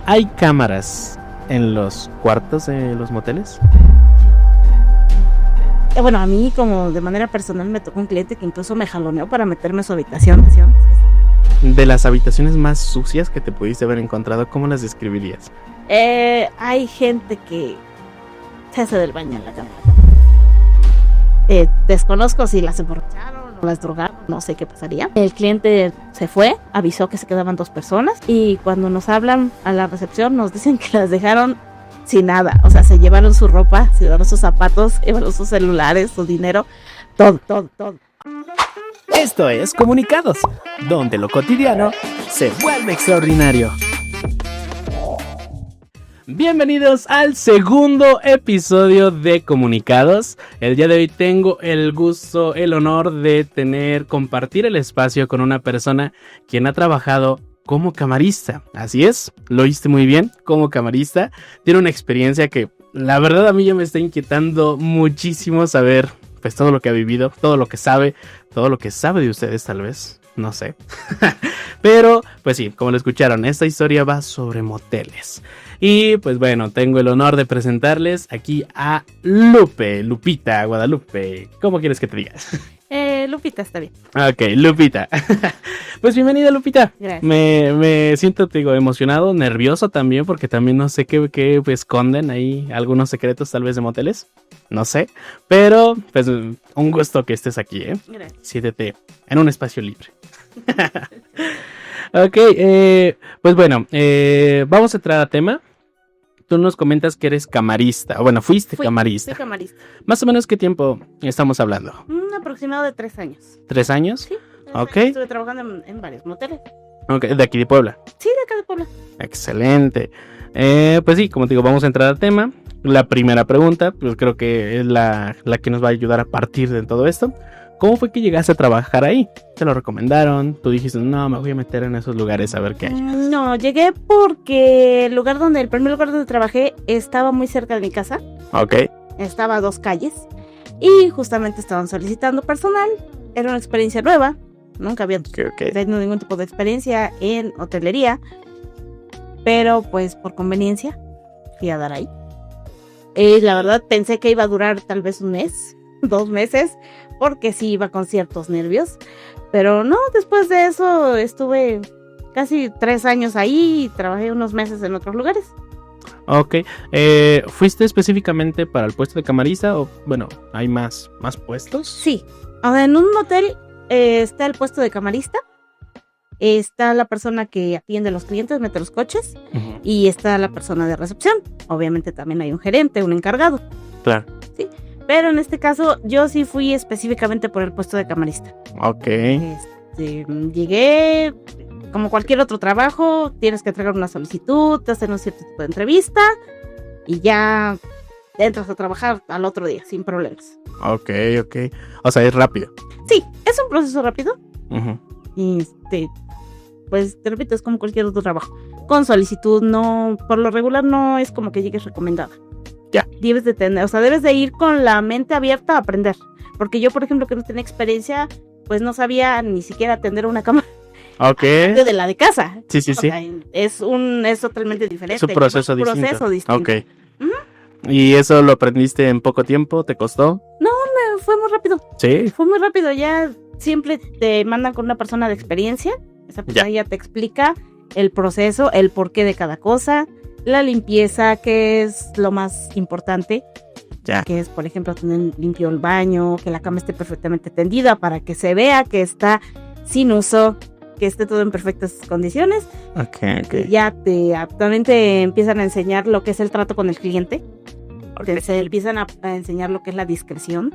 ¿hay cámaras en los cuartos de los moteles? Bueno, a mí como de manera personal me tocó un cliente que incluso me jaloneó para meterme a su habitación. De las habitaciones más sucias que te pudiste haber encontrado, ¿cómo las describirías? Hay gente que se hace del baño en la cama. Desconozco si las emborracharon o las drogaron, no sé qué pasaría. El cliente se fue, avisó que se quedaban 2 personas y cuando nos hablan a la recepción nos dicen que las dejaron sin nada. O sea, se llevaron su ropa, se llevaron sus zapatos, llevaron sus celulares, su dinero, todo. Esto es Comunicados, donde lo cotidiano se vuelve extraordinario. Bienvenidos al segundo episodio de Comunicados. El día de hoy tengo el gusto, el honor de compartir el espacio con una persona quien ha trabajado como camarista. Así es, lo oíste muy bien, como camarista. Tiene una experiencia que la verdad a mí ya me está inquietando muchísimo saber pues todo lo que ha vivido, todo lo que sabe de ustedes tal vez, no sé. Pero pues sí, como lo escucharon, esta historia va sobre moteles. Y pues bueno, tengo el honor de presentarles aquí a Lupita Guadalupe. ¿Cómo quieres que te diga? Lupita está bien. Ok, Lupita. Pues bienvenida, Lupita. Gracias. Me siento, te digo, emocionado, nervioso también, porque también no sé qué esconden ahí, algunos secretos tal vez de moteles. No sé, pero pues un gusto que estés aquí, ¿eh? Gracias. Siéntete en un espacio libre. Ok, pues bueno, vamos a entrar a tema. Tú nos comentas que eres camarista, bueno, fuiste camarista. Fui camarista. Más o menos, ¿qué tiempo estamos hablando? Un aproximado de 3 años. ¿3 años? Sí. 3 Ok. años. Estuve trabajando en varios moteles. Ok, de aquí de Puebla. Sí, de acá de Puebla. Excelente. Pues sí, como te digo, vamos a entrar al tema. La primera pregunta, pues creo que es la que nos va a ayudar a partir de todo esto. ¿Cómo fue que llegaste a trabajar ahí? ¿Te lo recomendaron? ¿Tú dijiste, no, me voy a meter en esos lugares a ver qué hay? No, llegué porque el primer lugar donde trabajé estaba muy cerca de mi casa. Ok. Estaba a 2 calles. Y justamente estaban solicitando personal. Era una experiencia nueva. Nunca había tenido ningún tipo de experiencia en hotelería. Pero pues por conveniencia fui a dar ahí. La verdad pensé que iba a durar tal vez 1 mes, 2 meses, porque sí iba con ciertos nervios. Pero no, después de eso estuve casi 3 años ahí y trabajé unos meses en otros lugares. Ok. ¿Fuiste específicamente para el puesto de camarista o, bueno, hay más puestos? Sí, ahora en un motel está el puesto de camarista, está la persona que atiende a los clientes, mete los coches, Uh-huh. y está la persona de recepción. Obviamente también hay un gerente, un encargado. Claro. Sí, pero en este caso yo sí fui específicamente por el puesto de camarista. Ok. Llegué, como cualquier otro trabajo, tienes que entregar una solicitud, te hacen un cierto tipo de entrevista y ya entras a trabajar al otro día, sin problemas. Ok. O sea, es rápido. Sí, es un proceso rápido. Uh-huh. Y pues te repito, es como cualquier otro trabajo. Con solicitud, no, por lo regular no es como que llegues recomendada. Ya. Debes de ir con la mente abierta a aprender. Porque yo, por ejemplo, que no tenía experiencia, pues no sabía ni siquiera atender una cámara. Ok. De la de casa. Sí. O sea, es totalmente diferente. Es un proceso distinto. Ok. Uh-huh. ¿Y eso lo aprendiste en poco tiempo? ¿Te costó? Fue muy rápido. Sí. Fue muy rápido. Ya siempre te mandan con una persona de experiencia. Esa persona ya te explica el proceso, el porqué de cada cosa, la limpieza, que es lo más importante. Ya. Que es, por ejemplo, tener limpio el baño, que la cama esté perfectamente tendida para que se vea que está sin uso, que esté todo en perfectas condiciones. Ok. Ya también te empiezan a enseñar lo que es el trato con el cliente. Okay. Te empiezan a enseñar lo que es la discreción,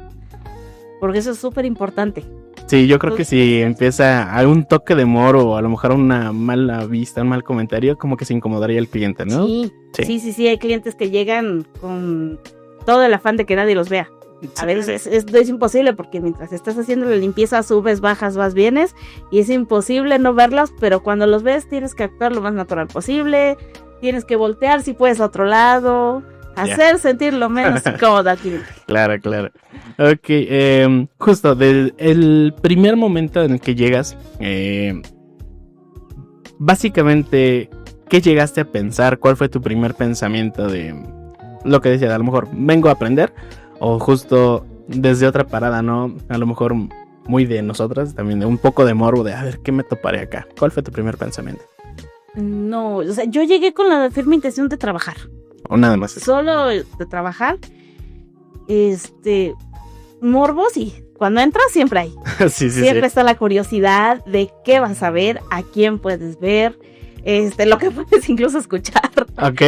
porque eso es súper importante. Sí, yo creo que si empieza a un toque de moro o a lo mejor una mala vista, un mal comentario, como que se incomodaría el cliente, ¿no? Sí. Hay clientes que llegan con todo el afán de que nadie los vea. A veces es imposible porque mientras estás haciendo la limpieza subes, bajas, vas, vienes y es imposible no verlos, pero cuando los ves tienes que actuar lo más natural posible, tienes que voltear si puedes a otro lado, hacer sentir lo menos incómodo aquí. Claro. Ok, justo el primer momento en el que llegas, básicamente, ¿qué llegaste a pensar? ¿Cuál fue tu primer pensamiento de lo que decía? A lo mejor vengo a aprender, o justo desde otra parada, ¿no? A lo mejor muy de nosotras, también de un poco de morbo de a ver qué me toparé acá. ¿Cuál fue tu primer pensamiento? No, o sea, yo llegué con la firme intención de trabajar. O nada más eso. Solo de trabajar. Morbo, sí. Cuando entras siempre hay. Sí, Siempre está la curiosidad de qué vas a ver, a quién puedes ver, lo que puedes incluso escuchar. Ok.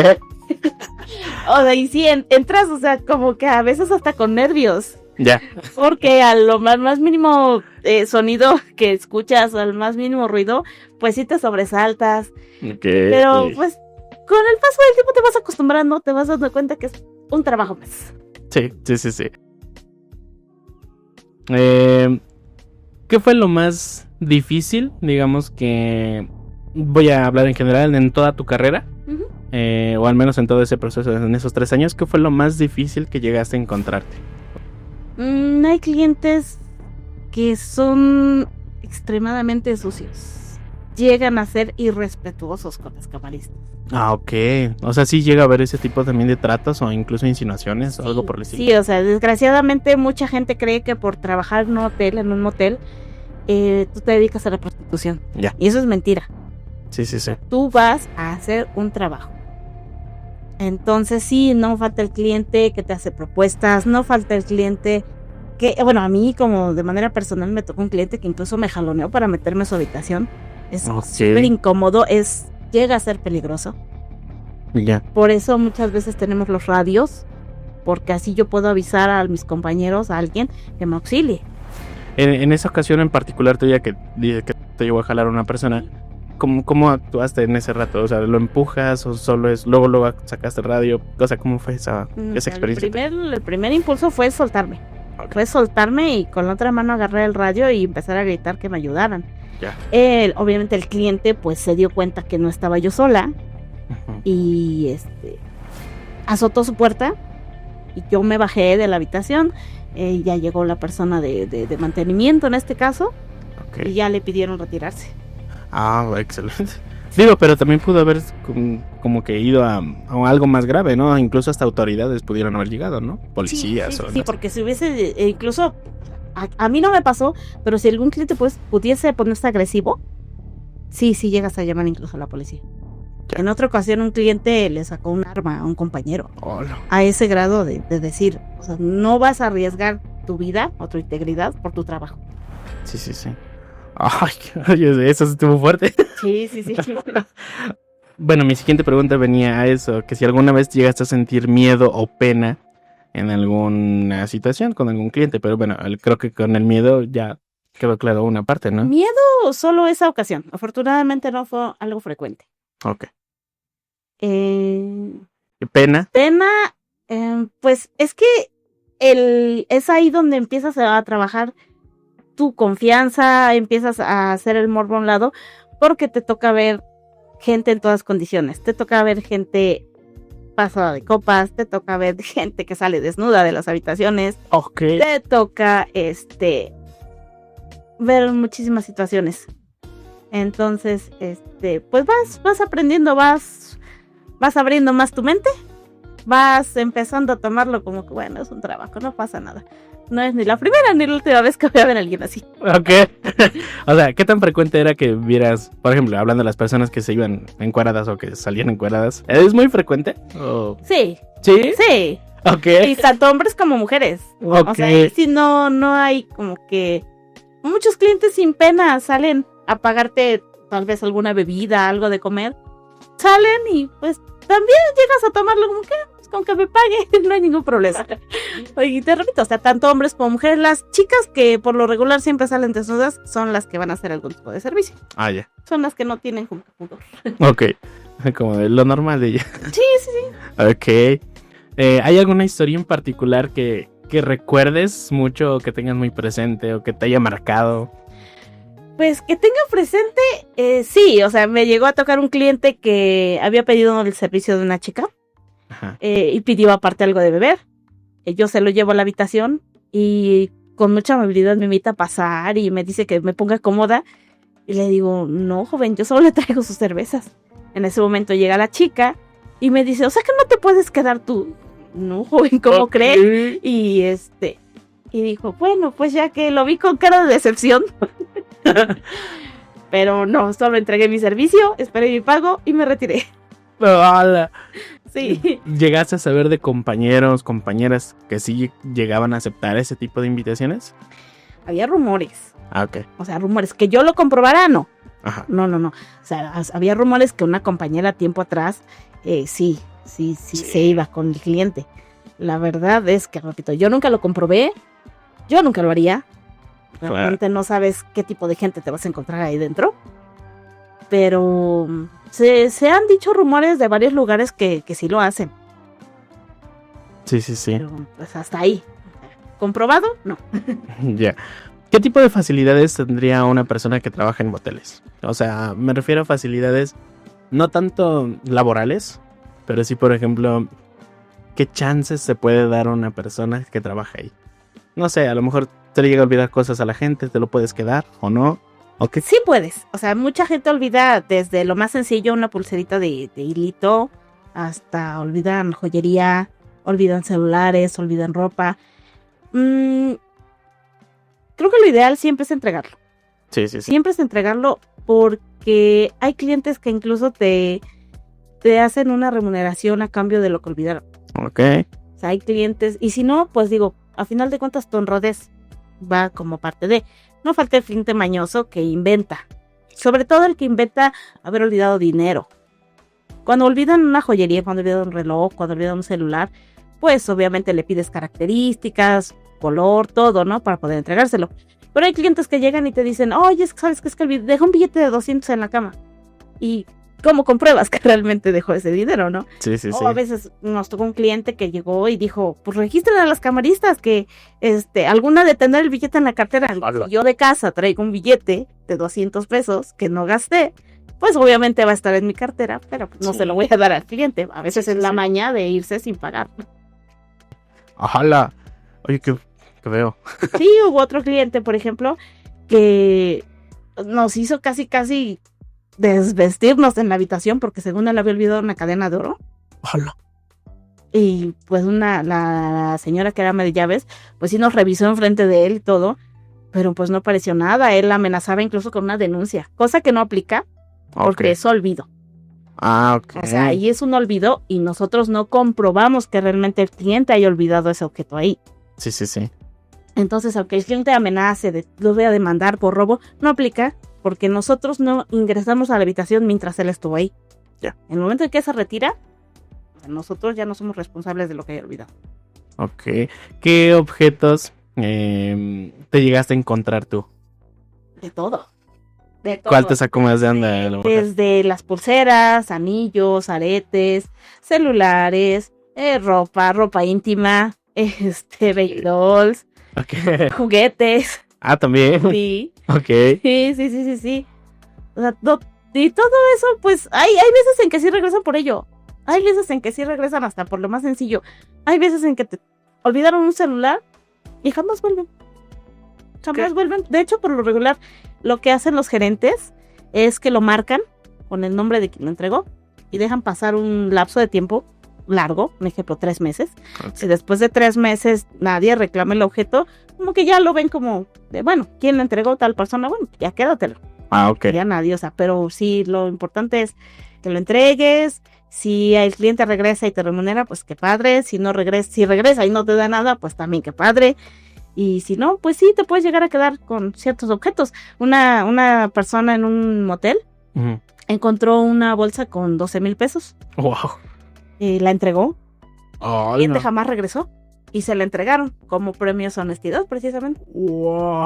O sea, y sí, entras, o sea, como que a veces hasta con nervios. Ya. Porque a lo más mínimo sonido que escuchas, al más mínimo ruido, pues sí te sobresaltas. Ok. Pero pues con el paso del tiempo te vas acostumbrando, te vas dando cuenta que es un trabajo más. Sí. ¿Qué fue lo más difícil, digamos que voy a hablar en general, en toda tu carrera? Uh-huh. O al menos en todo ese proceso, en esos 3 años, ¿qué fue lo más difícil que llegaste a encontrarte? Hay clientes que son extremadamente sucios. Llegan a ser irrespetuosos con las camaristas. Ah, ok. O sea, sí llega a haber ese tipo también de tratos o incluso insinuaciones o algo por el estilo. Sí, o sea, desgraciadamente mucha gente cree que por trabajar en un motel, tú te dedicas a la prostitución. Ya. Y eso es mentira. Sí. Tú vas a hacer un trabajo. Entonces sí, no falta el cliente que te hace propuestas, no falta el cliente que, bueno, a mí como de manera personal me tocó un cliente que incluso me jaloneó para meterme a su habitación. Es súper incómodo, llega a ser peligroso. Ya. Por eso muchas veces tenemos los radios, porque así yo puedo avisar a mis compañeros, a alguien que me auxilie. En esa ocasión en particular tuya que te llevó a jalar a una persona, ¿cómo actuaste en ese rato? O sea, ¿lo empujas o solo es luego sacaste el radio? O sea, ¿cómo fue esa experiencia? El primer impulso fue soltarme. Okay. Fue soltarme y con la otra mano agarré el radio y empezar a gritar que me ayudaran. Ya. Obviamente el cliente pues se dio cuenta que no estaba yo sola. Uh-huh. Y azotó su puerta y yo me bajé de la habitación. Ya llegó la persona de mantenimiento en este caso. Okay. Y ya le pidieron retirarse. Ah, excelente. Digo, pero también pudo haber como que ido a algo más grave, ¿no? Incluso hasta autoridades pudieron haber llegado, ¿no? Policías. Sí, porque si hubiese, incluso a mí no me pasó, pero si algún cliente pues pudiese ponerse agresivo, sí llegas a llamar incluso a la policía. Ya. En otra ocasión un cliente le sacó un arma a un compañero. Oh, no. A ese grado de decir, o sea, no vas a arriesgar tu vida o tu integridad por tu trabajo. Sí. Ay, eso estuvo fuerte. Sí. Bueno, mi siguiente pregunta venía a eso, que si alguna vez llegaste a sentir miedo o pena en alguna situación con algún cliente, pero bueno, creo que con el miedo ya quedó claro una parte, ¿no? Miedo solo esa ocasión, afortunadamente no fue algo frecuente. Ok. ¿Pena? Pues es que es ahí donde empiezas a trabajar tu confianza, empiezas a hacer el morbo a un lado, porque te toca ver gente en todas condiciones, te toca ver gente pasada de copas, te toca ver gente que sale desnuda de las habitaciones, okay. Te toca ver muchísimas situaciones. Entonces, pues vas aprendiendo, vas abriendo más tu mente, vas empezando a tomarlo como que bueno, es un trabajo, no pasa nada. No es ni la primera ni la última vez que voy a ver a alguien así. Ok. O sea, ¿qué tan frecuente era que vieras, por ejemplo, hablando de las personas que se iban encueradas o que salían encueradas? ¿Es muy frecuente? ¿O... Sí. ¿Sí? Sí. Ok. Y tanto hombres como mujeres. Ok. O sea, si no hay como que... Muchos clientes sin pena salen a pagarte tal vez alguna bebida, algo de comer. Salen y pues también llegas a tomarlo como que... con que me pague, no hay ningún problema. Y te repito, o sea, tanto hombres como mujeres, las chicas que por lo regular siempre salen desnudas son las que van a hacer algún tipo de servicio. Ah, ya. Son las que no tienen como que pudor. Ok, como de lo normal de ella. Sí. Ok. ¿Hay alguna historia en particular que recuerdes mucho o que tengas muy presente o que te haya marcado? Pues que tenga presente, sí, o sea, me llegó a tocar un cliente que había pedido el servicio de una chica. Y pidió aparte algo de beber. Yo se lo llevo a la habitación y con mucha amabilidad me invita a pasar y me dice que me ponga cómoda y le digo, no joven, yo solo le traigo sus cervezas. En ese momento llega la chica y me dice, o sea que no te puedes quedar tú. No, joven, ¿cómo crees? Y y dijo, bueno, pues ya que lo vi con cara de decepción. Pero no, solo entregué mi servicio, esperé mi pago y me retiré. ¡Hala! Sí. ¿Llegaste a saber de compañeros, compañeras que sí llegaban a aceptar ese tipo de invitaciones? Había rumores. Ah, ok. O sea, rumores. Que yo lo comprobara, no. Ajá. No. O sea, había rumores que una compañera tiempo atrás, sí, se iba con el cliente. La verdad es que, repito, yo nunca lo comprobé. Yo nunca lo haría. Realmente no sabes qué tipo de gente te vas a encontrar ahí dentro. Pero se han dicho rumores de varios lugares que sí lo hacen. Sí. Pero pues hasta ahí. ¿Comprobado? No. Ya. ¿Qué tipo de facilidades tendría una persona que trabaja en moteles? O sea, me refiero a facilidades no tanto laborales, pero sí, por ejemplo, ¿qué chances se puede dar a una persona que trabaja ahí? No sé, a lo mejor te le llega a olvidar cosas a la gente, te lo puedes quedar o no. ¿O qué? Sí puedes. O sea, mucha gente olvida desde lo más sencillo, una pulserita de hilito, hasta olvidan joyería, olvidan celulares, olvidan ropa. Creo que lo ideal siempre es entregarlo. Sí. Siempre es entregarlo porque hay clientes que incluso te hacen una remuneración a cambio de lo que olvidaron. Ok. O sea, hay clientes, y si no, pues digo, a final de cuentas tu honradez va como parte de. No falta el cliente mañoso que inventa. Sobre todo el que inventa haber olvidado dinero. Cuando olvidan una joyería, cuando olvidan un reloj, cuando olvidan un celular, pues obviamente le pides características, color, todo, ¿no? Para poder entregárselo. Pero hay clientes que llegan y te dicen, oye, ¿sabes qué? Es que dejó un billete de 200 en la cama. Y ¿cómo compruebas que realmente dejó ese dinero, no? Sí. O a veces nos tocó un cliente que llegó y dijo, pues registren a las camaristas que alguna de tener el billete en la cartera. Si yo de casa traigo un billete de 200 pesos que no gasté, pues obviamente va a estar en mi cartera, pero no se lo voy a dar al cliente. A veces es la maña de irse sin pagar. Ojalá. Oye, qué veo. Sí, hubo otro cliente, por ejemplo, que nos hizo casi desvestirnos en la habitación porque según él había olvidado una cadena de oro. Ojalá. Y pues la señora que era ama de llaves, pues sí nos revisó enfrente de él y todo, pero pues no apareció nada. Él amenazaba incluso con una denuncia, cosa que no aplica porque es olvido. Ah, ok. O sea, ahí es un olvido y nosotros no comprobamos que realmente el cliente haya olvidado ese objeto ahí. Sí. Entonces, aunque el cliente amenace lo voy a demandar por robo, no aplica porque nosotros no ingresamos a la habitación mientras él estuvo ahí. Ya. En el momento en que se retira, nosotros ya no somos responsables de lo que haya olvidado. Ok. ¿Qué objetos te llegaste a encontrar tú? De todo. ¿Cuál te sacó más de onda? Desde las pulseras, anillos, aretes, celulares, ropa íntima, baby dolls, juguetes. Ah, también. Sí. Ok. Sí. O sea, y todo eso, pues, hay veces en que sí regresan por ello. Hay veces en que sí regresan hasta por lo más sencillo. Hay veces en que te olvidaron un celular y jamás vuelven. Jamás vuelven. De hecho, por lo regular, lo que hacen los gerentes es que lo marcan con el nombre de quien lo entregó y dejan pasar un lapso de tiempo largo, un ejemplo, 3 meses. Okay. Si después de 3 meses nadie reclama el objeto, como que ya lo ven como de, bueno, ¿quién le entregó tal persona? Bueno, ya quédatelo. Ah, ok. Ya nadie, o sea, pero sí, lo importante es que lo entregues. Si el cliente regresa y te remunera, pues qué padre. Si regresa y no te da nada, pues también qué padre. Y si no, pues sí, te puedes llegar a quedar con ciertos objetos. Una persona en un motel encontró una bolsa con 12,000 pesos. Wow. La entregó. El cliente jamás regresó. Y se la entregaron como premio a su honestidad, precisamente. ¡Wow!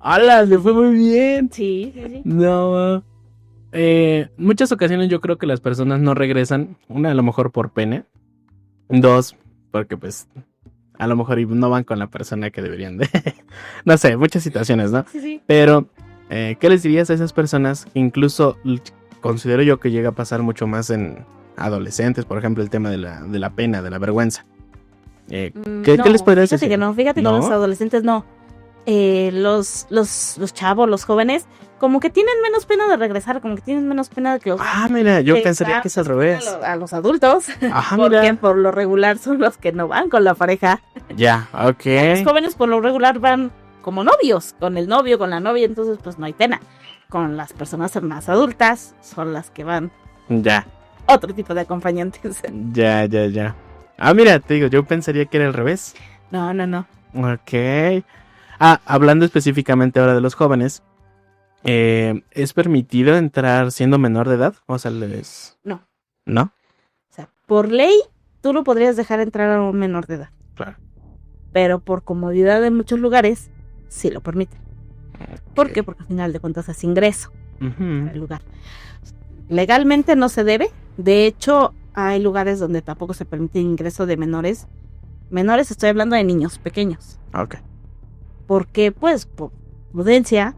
¡Hala! Le fue muy bien. Sí. No. Muchas ocasiones yo creo que las personas no regresan. Una, a lo mejor por pena. 2, porque pues a lo mejor no van con la persona que deberían de. No sé, muchas situaciones, ¿no? Sí. Pero, ¿qué les dirías a esas personas? Incluso considero yo que llega a pasar mucho más en adolescentes, por ejemplo, el tema de la pena, de la vergüenza. ¿Qué les podrías decir? Fíjate que con los adolescentes no. Los chavos, los jóvenes, como que tienen menos pena de regresar, como que tienen menos pena de que los... Mira, yo pensaría que es al revés. A los adultos, porque mira. por lo regular son los que no van con la pareja. Ya, ok. Los jóvenes por lo regular van como novios, con el novio, con la novia, entonces pues no hay pena. Con las personas más adultas son las que van Ya. otro tipo de acompañantes. Ya. Mira, te digo, yo pensaría que era al revés. No. Ok. Hablando específicamente ahora de los jóvenes, ¿es permitido entrar siendo menor de edad? O sea, No. ¿No? O sea, por ley, tú no podrías dejar entrar a un menor de edad. Claro. Pero por comodidad en muchos lugares, sí lo permiten. ¿Por qué? Porque al final de cuentas es ingreso al lugar. Legalmente no se debe. De hecho, hay lugares donde tampoco se permite ingreso de menores. Menores, estoy hablando de niños pequeños. Ok. Porque, pues, por prudencia,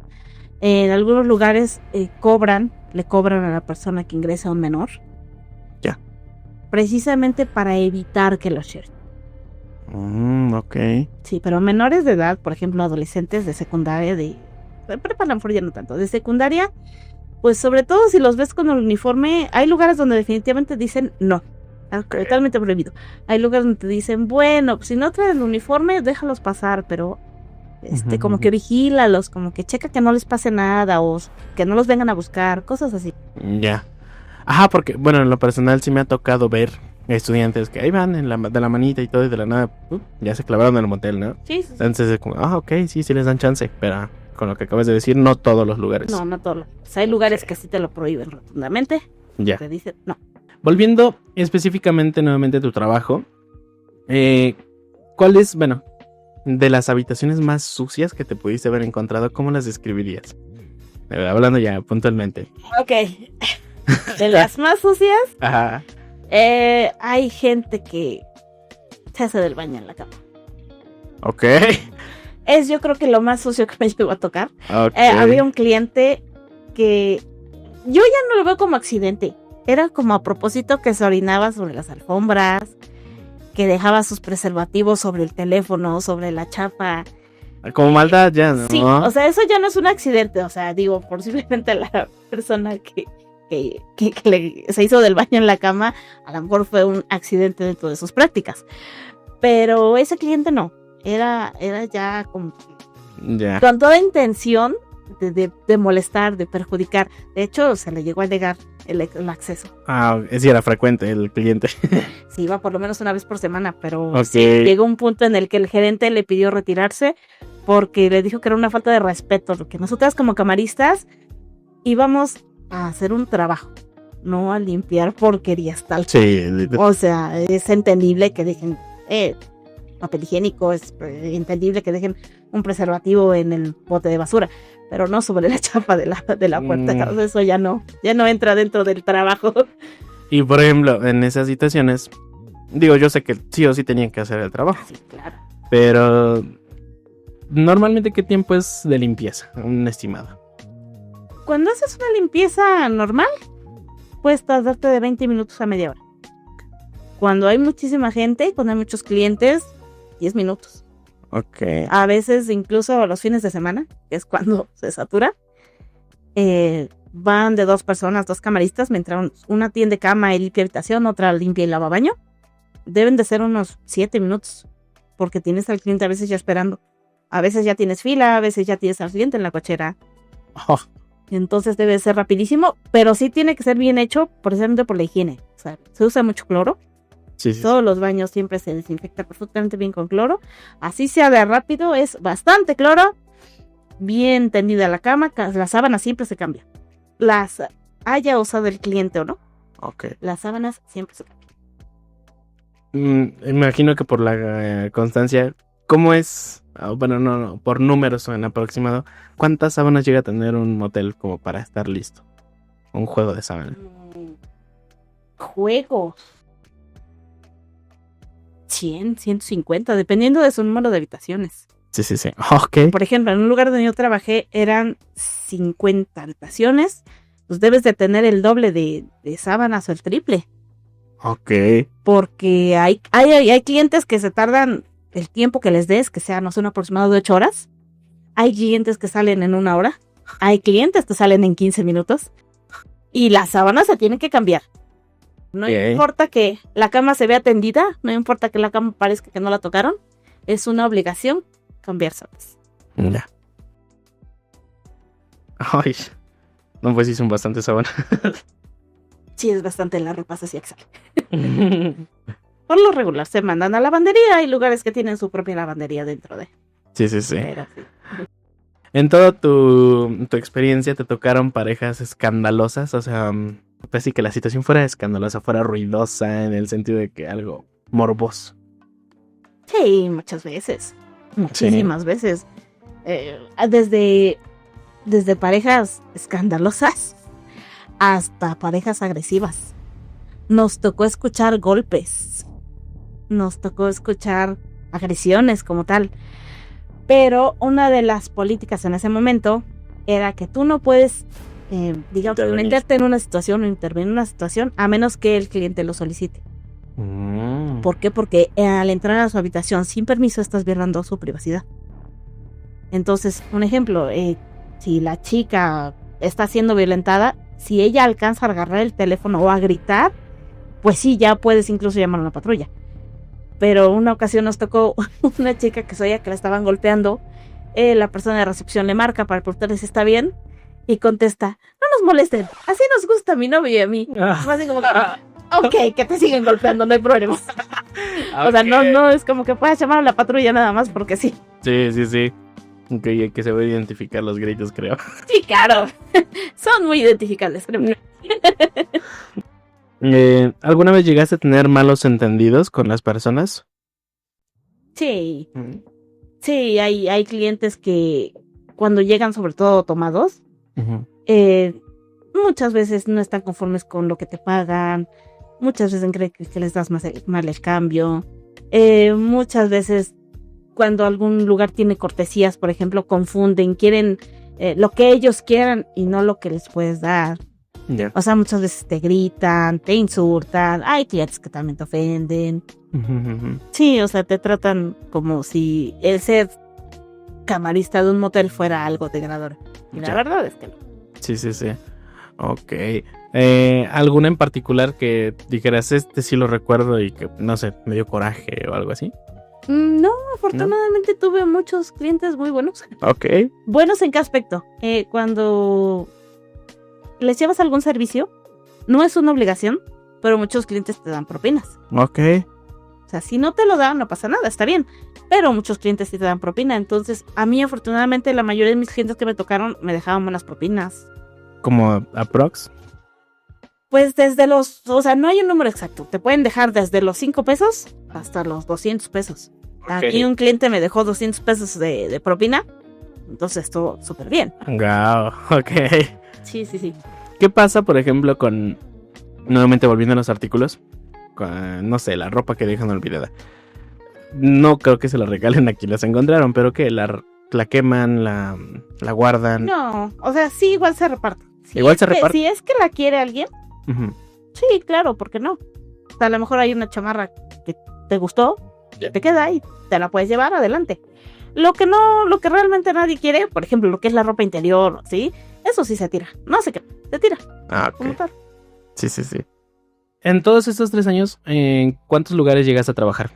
en algunos lugares le cobran a la persona que ingresa a un menor. Ya. Precisamente para evitar que lo share. Ok. Sí, pero menores de edad, por ejemplo, adolescentes de secundaria, de prepa a lo mejor ya no tanto, de secundaria, pues sobre todo si los ves con el uniforme, hay lugares donde definitivamente dicen no. Totalmente prohibido. Hay lugares donde te dicen, bueno, pues si no traen el uniforme, déjalos pasar, pero como que vigílalos, como que checa que no les pase nada o que no los vengan a buscar, cosas así. Ya. Porque, bueno, en lo personal sí me ha tocado ver estudiantes que ahí van de la manita y todo y de la nada, ya se clavaron en el motel, ¿no? Sí. Entonces es como, ok, sí les dan chance, pero con lo que acabas de decir, no todos los lugares. No todos. O sea, hay lugares que sí te lo prohíben rotundamente. Ya. Te dicen no. Volviendo específicamente nuevamente a tu trabajo, ¿cuál es, bueno, de las habitaciones más sucias que te pudiste haber encontrado, cómo las describirías? Hablando ya puntualmente. Ok. De las más sucias, Ajá. hay gente que se hace del baño en la cama. Ok. Es yo creo que lo más sucio que me llegó a tocar. Okay. Había un cliente que yo ya no lo veo como accidente. Era como a propósito que se orinaba sobre las alfombras, que dejaba sus preservativos sobre el teléfono, sobre la chapa. Como maldad ya, ¿no? Sí, o sea, eso ya no es un accidente. O sea, digo, posiblemente la persona que se hizo del baño en la cama, a lo mejor fue un accidente dentro de sus prácticas. Pero ese cliente no. Era ya como con toda intención de molestar, de perjudicar. De hecho, se le llegó a negar el acceso. Sí, era frecuente el cliente. Sí, iba por lo menos una vez por semana, pero Okay. Sí, llegó un punto en el que el gerente le pidió retirarse porque le dijo que era una falta de respeto, que nosotras como camaristas íbamos a hacer un trabajo, no a limpiar porquerías tal. Sí. O sea, es entendible que dejen papel higiénico, es entendible que dejen un preservativo en el bote de basura, pero no sobre la chapa de la puerta. Eso ya no entra dentro del trabajo. Y por ejemplo, en esas situaciones, digo, yo sé que sí o sí tenían que hacer el trabajo. Sí, claro. Pero normalmente, ¿qué tiempo es de limpieza? Un estimado. Cuando haces una limpieza normal, puedes tardarte de 20 minutos a media hora. Cuando hay muchísima gente, cuando hay muchos clientes, 10 minutos. Ok. A veces, incluso los fines de semana, que es cuando se satura, van de 2 personas, 2 camaristas, mientras una tiende cama y limpia habitación, otra limpia y lava baño. Deben de ser unos 7 minutos, porque tienes al cliente a veces ya esperando. A veces ya tienes fila, a veces ya tienes al cliente en la cochera. Entonces debe ser rapidísimo, pero sí tiene que ser bien hecho, precisamente por la higiene. O sea, se usa mucho cloro. Sí. Todos los baños siempre se desinfecta perfectamente bien con cloro. Así sea de rápido, es bastante cloro. Bien tendida la cama, las sábanas siempre se cambian. Las haya usado el cliente o no. Ok. Las sábanas siempre se cambian. Imagino que por la constancia, ¿cómo es? Bueno, no, por números o en aproximado, ¿cuántas sábanas llega a tener un motel como para estar listo? Un juego de sábanas. Juegos. 100, 150, dependiendo de su número de habitaciones. Sí. Ok. Por ejemplo, en un lugar donde yo trabajé eran 50 habitaciones. Pues debes de tener el doble de sábanas o el triple. Ok. Porque hay clientes que se tardan el tiempo que les des, que sea, no sé, un aproximado de 8 horas. Hay clientes que salen en 1 hora. Hay clientes que salen en 15 minutos y la sábana se tiene que cambiar. No importa que la cama se vea tendida, no importa que la cama parezca que no la tocaron, es una obligación cambiar sábanas. Ya. Ay, no, pues sí son bastantes sábanas. Sí, es bastante la ropa así exhala. Por lo regular se mandan a lavandería. Hay lugares que tienen su propia lavandería dentro de. Sí. Pero sí. En toda tu experiencia te tocaron parejas escandalosas, o sea, pues sí que la situación fuera escandalosa, fuera ruidosa, en el sentido de que algo morboso. Sí, muchas veces. Muchísimas veces. Desde parejas escandalosas hasta parejas agresivas. Nos tocó escuchar golpes. Nos tocó escuchar agresiones como tal. Pero una de las políticas en ese momento era que tú no puedes, digamos, meterte en una situación o intervenir en una situación a menos que el cliente lo solicite. ¿Por qué? Porque al entrar a su habitación sin permiso estás violando su privacidad. Entonces, un ejemplo, si la chica está siendo violentada, si ella alcanza a agarrar el teléfono o a gritar, pues sí, ya puedes incluso llamar a una patrulla. Pero una ocasión nos tocó una chica que sabía que la estaban golpeando. La persona de recepción le marca para preguntarle si está bien y contesta: no nos molesten, así nos gusta a mi novio y a mí. Así como que, ok, que te siguen golpeando, no hay problema. O sea, no es como que puedas llamar a la patrulla nada más porque sí. Sí. Ok, hay que saber identificar los gritos, creo. Sí, claro. Son muy identificables, creo. ¿Alguna vez llegaste a tener malos entendidos con las personas? Sí. Sí, hay clientes que cuando llegan, sobre todo tomados, muchas veces no están conformes con lo que te pagan, muchas veces creen que les das mal el cambio, muchas veces cuando algún lugar tiene cortesías, por ejemplo, confunden, quieren lo que ellos quieran y no lo que les puedes dar. Yeah. O sea, muchas veces te gritan, te insultan, hay clientes que también te ofenden. Sí, o sea, te tratan como si el ser camarista de un motel fuera algo degradador. Y la verdad es que no. Sí. Ok. ¿Alguna en particular que dijeras, este sí lo recuerdo y que, no sé, me dio coraje o algo así? No, afortunadamente tuve muchos clientes muy buenos. Ok. ¿Buenos en qué aspecto? Cuando les llevas algún servicio, no es una obligación, pero muchos clientes te dan propinas. Ok. O sea, si no te lo dan, no pasa nada, está bien. Pero muchos clientes sí te dan propina. Entonces, a mí, afortunadamente, la mayoría de mis clientes que me tocaron me dejaban buenas propinas. ¿Como aprox? Pues o sea, no hay un número exacto. Te pueden dejar desde los 5 pesos hasta los 200 pesos. Okay. Aquí un cliente me dejó 200 pesos de propina. Entonces, estuvo súper bien. Wow, ok. Sí. ¿Qué pasa, por ejemplo, con... Nuevamente volviendo a los artículos, con, no sé, la ropa que dejan olvidada? No creo que se la regalen a quien las encontraron, pero que la queman, la guardan. No, o sea, sí, igual se reparte. Si es que la quiere alguien, sí, claro, ¿por qué no? O sea, a lo mejor hay una chamarra que te gustó, te queda y te la puedes llevar adelante. Lo que realmente nadie quiere, por ejemplo, lo que es la ropa interior, ¿sí? Eso sí se tira, no sé qué, se tira. Ok. Sí. En todos estos 3 años, ¿en cuántos lugares llegaste a trabajar?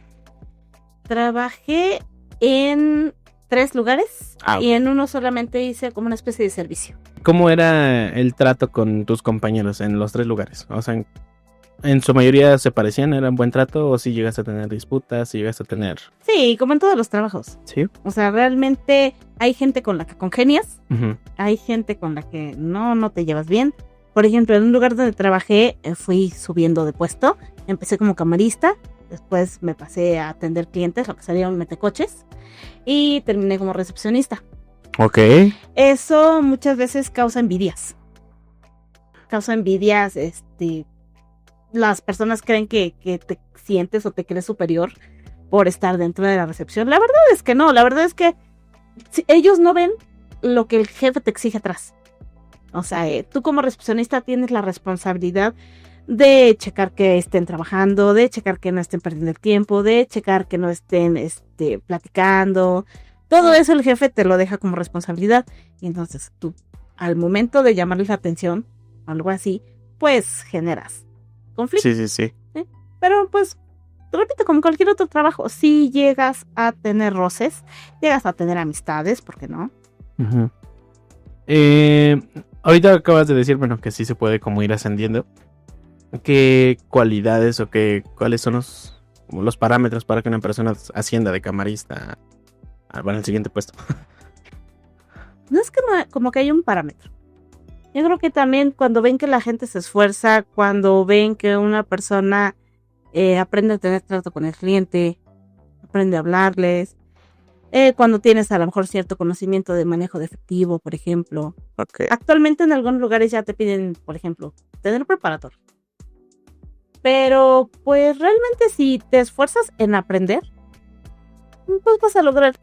Trabajé en 3 lugares y en uno solamente hice como una especie de servicio. ¿Cómo era el trato con tus compañeros en los 3 lugares? O sea, ¿en su mayoría se parecían? ¿Eran buen trato? ¿O si llegaste a tener disputas? ¿Si llegaste a tener...? Sí, como en todos los trabajos. ¿Sí? O sea, realmente hay gente con la que congenias, hay gente con la que no te llevas bien. Por ejemplo, en un lugar donde trabajé, fui subiendo de puesto. Empecé como camarista, después me pasé a atender clientes, lo que salieron metecoches, y terminé como recepcionista. Ok. Eso muchas veces causa envidias. Las personas creen que te sientes o te crees superior por estar dentro de la recepción. La verdad es que no, la verdad es que ellos no ven lo que el jefe te exige atrás. O sea, tú como recepcionista tienes la responsabilidad de checar que estén trabajando, de checar que no estén perdiendo el tiempo, de checar que no estén platicando. Todo eso el jefe te lo deja como responsabilidad. Y entonces tú al momento de llamarles la atención, algo así, pues generas conflicto. Sí. Pero pues, repito, como cualquier otro trabajo, sí llegas a tener roces, llegas a tener amistades, ¿por qué no? Uh-huh. Ahorita acabas de decir, bueno, que sí se puede como ir ascendiendo. ¿Qué cualidades o cuáles son los parámetros para que una persona ascienda de camarista al siguiente puesto? No es como que hay un parámetro. Yo creo que también cuando ven que la gente se esfuerza, cuando ven que una persona aprende a tener trato con el cliente, aprende a hablarles, cuando tienes a lo mejor cierto conocimiento de manejo de efectivo, por ejemplo. Okay. Actualmente en algunos lugares ya te piden, por ejemplo, tener preparatoria. Pero pues realmente si te esfuerzas en aprender, pues vas a lograr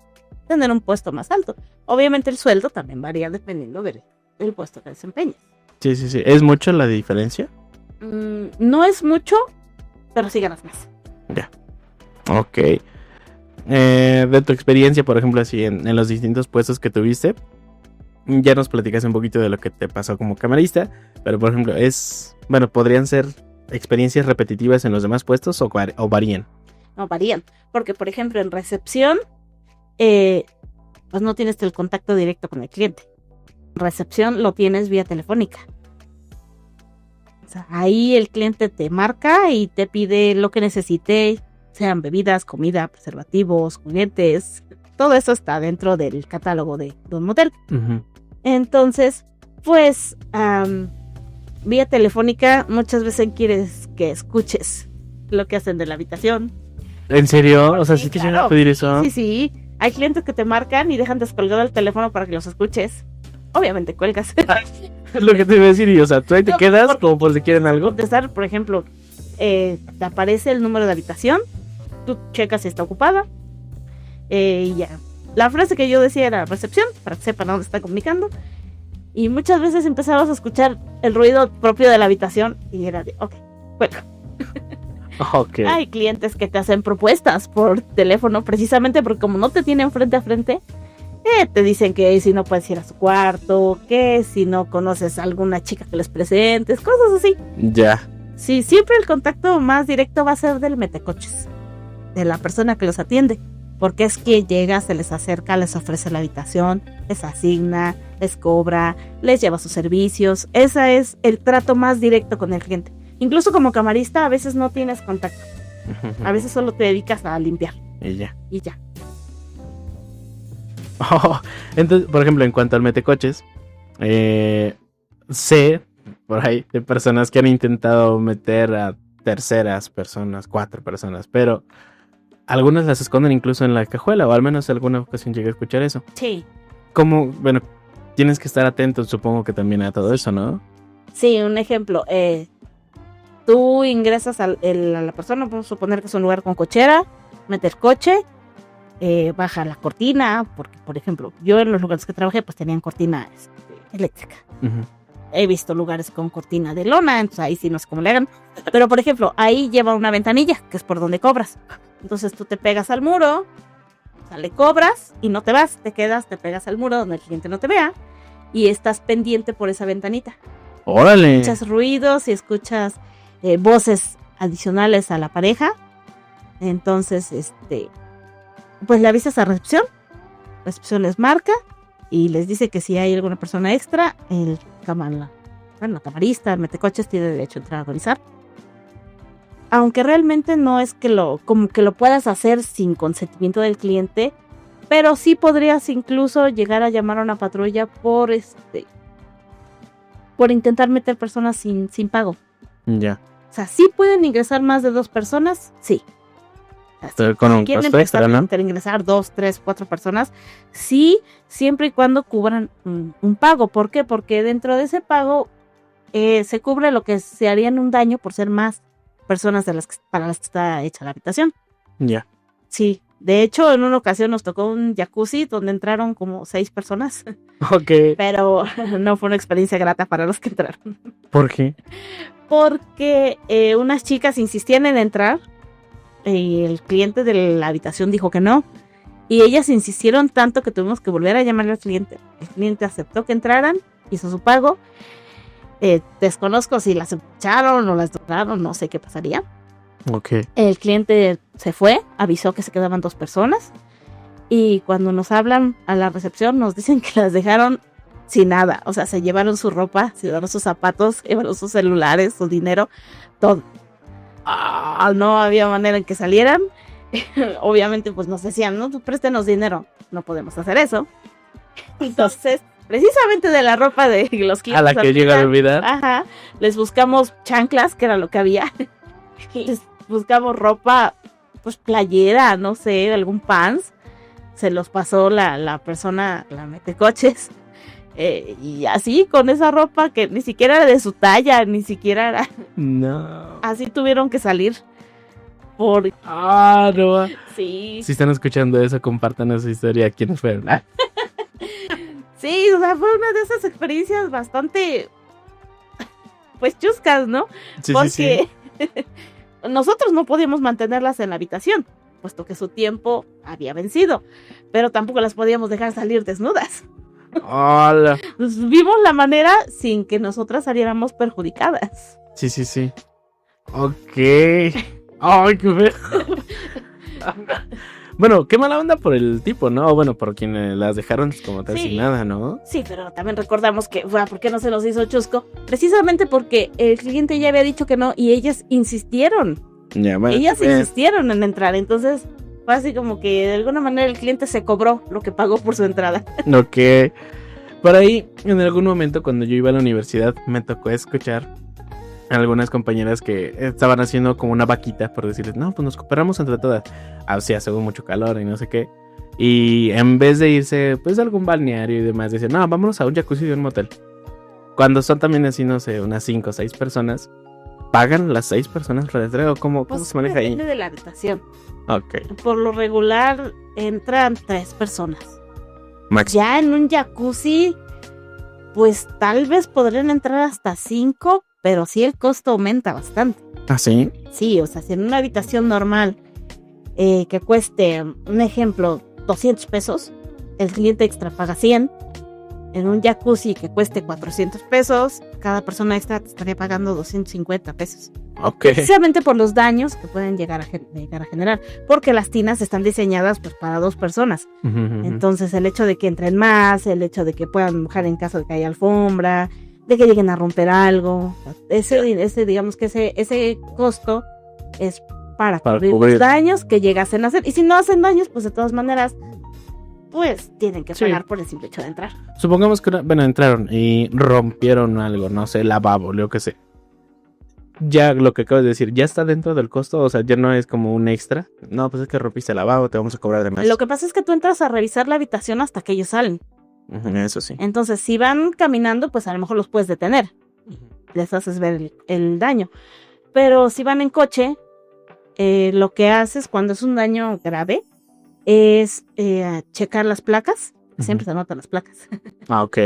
tener un puesto más alto. Obviamente el sueldo también varía dependiendo del puesto que desempeñes. Sí. ¿Es mucho la diferencia? No es mucho, pero sí ganas más. Ya. Ok. De tu experiencia, por ejemplo, así en los distintos puestos que tuviste, ya nos platicaste un poquito de lo que te pasó como camarista, pero por ejemplo, ¿podrían ser experiencias repetitivas en los demás puestos o varían? No, varían, porque por ejemplo en recepción, pues no tienes el contacto directo con el cliente. En recepción lo tienes vía telefónica. O sea, ahí el cliente te marca y te pide lo que necesite, sean bebidas, comida, preservativos, juguetes. Todo eso está dentro del catálogo de un motel. Uh-huh. Entonces, pues, vía telefónica muchas veces quieres que escuches lo que hacen de la habitación. ¿En serio? O sea, sí, ¿sí te claro. llegan a pedir eso? Sí. Hay clientes que te marcan y dejan descolgado el teléfono para que los escuches. Obviamente cuelgas. Es lo que te iba a decir, y o sea, tú ahí te quedas como por si quieren algo. Contestar, por ejemplo, te aparece el número de habitación, tú checas si está ocupada, y ya. La frase que yo decía era recepción, para que sepan a dónde está comunicando, y muchas veces empezabas a escuchar el ruido propio de la habitación, y era de, ok, cuelga. Okay. Hay clientes que te hacen propuestas por teléfono, precisamente porque como no te tienen frente a frente, te dicen que si no puedes ir a su cuarto, que si no conoces a alguna chica que les presentes, cosas así. Ya. Sí, siempre el contacto más directo va a ser del metecoches, de la persona que los atiende, porque es que llega, se les acerca, les ofrece la habitación, les asigna, les cobra, les lleva sus servicios. Ese es el trato más directo con el cliente. Incluso como camarista a veces no tienes contacto, a veces solo te dedicas a limpiar. Y ya. Oh, entonces, por ejemplo, en cuanto al metecoches, sé por ahí de personas que han intentado meter a terceras personas, 4 personas, pero algunas las esconden incluso en la cajuela, o al menos en alguna ocasión llegué a escuchar eso. Sí. Como, bueno, tienes que estar atento, supongo que también a todo eso, ¿no? Sí, un ejemplo, tú ingresas a la persona, vamos a suponer que es un lugar con cochera, meter coche, baja la cortina, porque por ejemplo, yo en los lugares que trabajé pues tenían cortina eléctrica. Uh-huh. He visto lugares con cortina de lona, entonces ahí sí no sé cómo le hagan, pero por ejemplo, ahí lleva una ventanilla, que es por donde cobras. Entonces tú te pegas al muro, o sea, le cobras y no te vas, te quedas, te pegas al muro donde el cliente no te vea y estás pendiente por esa ventanita. ¡Órale! Escuchas ruidos y escuchas voces adicionales a la pareja. Entonces, pues le avisas a recepción les marca y les dice que si hay alguna persona extra, el camarista, el metecoches tiene derecho a entrar a revisar. Aunque realmente no es como que lo puedas hacer sin consentimiento del cliente, pero sí podrías incluso llegar a llamar a una patrulla por intentar meter personas sin pago. Ya. O sea, ¿sí pueden ingresar más de 2 personas? Sí. Pero con un costo extra, ¿no? Ingresar 2, 3, 4 personas, sí, siempre y cuando cubran un pago. ¿Por qué? Porque dentro de ese pago se cubre lo que se harían un daño por ser más personas para las que está hecha la habitación. Ya. Sí. De hecho, en una ocasión nos tocó un jacuzzi donde entraron como 6 personas. Ok. Pero no fue una experiencia grata para los que entraron. ¿Por qué? Porque unas chicas insistían en entrar y el cliente de la habitación dijo que no. Y ellas insistieron tanto que tuvimos que volver a llamarle al cliente. El cliente aceptó que entraran hizo su pago. Desconozco si las echaron o las donaron, no sé qué pasaría. Ok. El cliente se fue, avisó que se quedaban 2 personas. Y cuando nos hablan a la recepción, nos dicen que las dejaron sin nada. O sea, se llevaron su ropa, se llevaron sus zapatos, llevaron sus celulares, su dinero, todo. No había manera en que salieran. Obviamente, pues nos decían, no, préstenos dinero. No podemos hacer eso. Entonces, precisamente de la ropa de los clientes A la que llega a olvidar. Ajá. Les buscamos chanclas, que era lo que había. Les buscamos ropa, pues playera, no sé, algún pants. Se los pasó la persona, la metecoches. Y así, con esa ropa que ni siquiera era de su talla, ni siquiera era... No. Así tuvieron que salir. No. Sí. Si están escuchando eso, compartan esa historia. ¿Quiénes fueron? Sí, o sea, fue una de esas experiencias bastante, pues, chuscas, ¿no? Sí, porque sí. nosotros no podíamos mantenerlas en la habitación, puesto que su tiempo había vencido, pero tampoco las podíamos dejar salir desnudas. Hola. Entonces, vimos la manera sin que nosotras saliéramos perjudicadas. Sí. Ok. Ay, qué feo. Bueno, qué mala onda por el tipo, ¿no? Bueno, por quienes las dejaron como tal sin nada, ¿no? Sí, pero también recordamos que, ¿por qué no se nos hizo chusco? Precisamente porque el cliente ya había dicho que no y ellas insistieron. Ellas insistieron en entrar, entonces fue así como que de alguna manera el cliente se cobró lo que pagó por su entrada. Ok. Por ahí, en algún momento cuando yo iba a la universidad, me tocó escuchar a algunas compañeras que estaban haciendo como una vaquita, por decirles, no, pues nos cooperamos entre todas. Así hace mucho calor y no sé qué. Y en vez de irse, pues a algún balneario y demás, decían, no, vámonos a un jacuzzi de un motel. Cuando son también así, no sé, unas 5 o 6 personas, ¿pagan las 6 personas por el entrega? ¿Cómo se maneja ahí? Depende de la habitación. Ok. Por lo regular entran 3 personas. Máximo. Ya en un jacuzzi, pues tal vez podrían entrar hasta 5, pero sí el costo aumenta bastante. ¿Ah, sí? Sí, o sea, si en una habitación normal que cueste, un ejemplo, 200 pesos, el cliente extra paga 100. En un jacuzzi que cueste 400 pesos, cada persona extra te estaría pagando 250 pesos. Ok. Precisamente por los daños que pueden llegar a generar, porque las tinas están diseñadas pues para 2 personas. Entonces el hecho de que entren más, el hecho de que puedan mojar en caso de que haya alfombra, de que lleguen a romper algo, ese digamos que ese costo es para cubrir los daños que llegasen a hacer. Y si no hacen daños, pues de todas maneras, pues tienen que pagar por el simple hecho de entrar. Supongamos que, entraron y rompieron algo, no sé, lavabo, lo que sé. Ya lo que acabas de decir, ¿ya está dentro del costo? O sea, ya no es como un extra. No, pues es que rompiste el lavabo, te vamos a cobrar de más. Lo que pasa es que tú entras a revisar la habitación hasta que ellos salen. Eso sí. Entonces, si van caminando, pues a lo mejor los puedes detener. Les haces ver el daño. Pero si van en coche, lo que haces cuando es un daño grave es checar las placas. Siempre se anotan las placas. Ah, ok.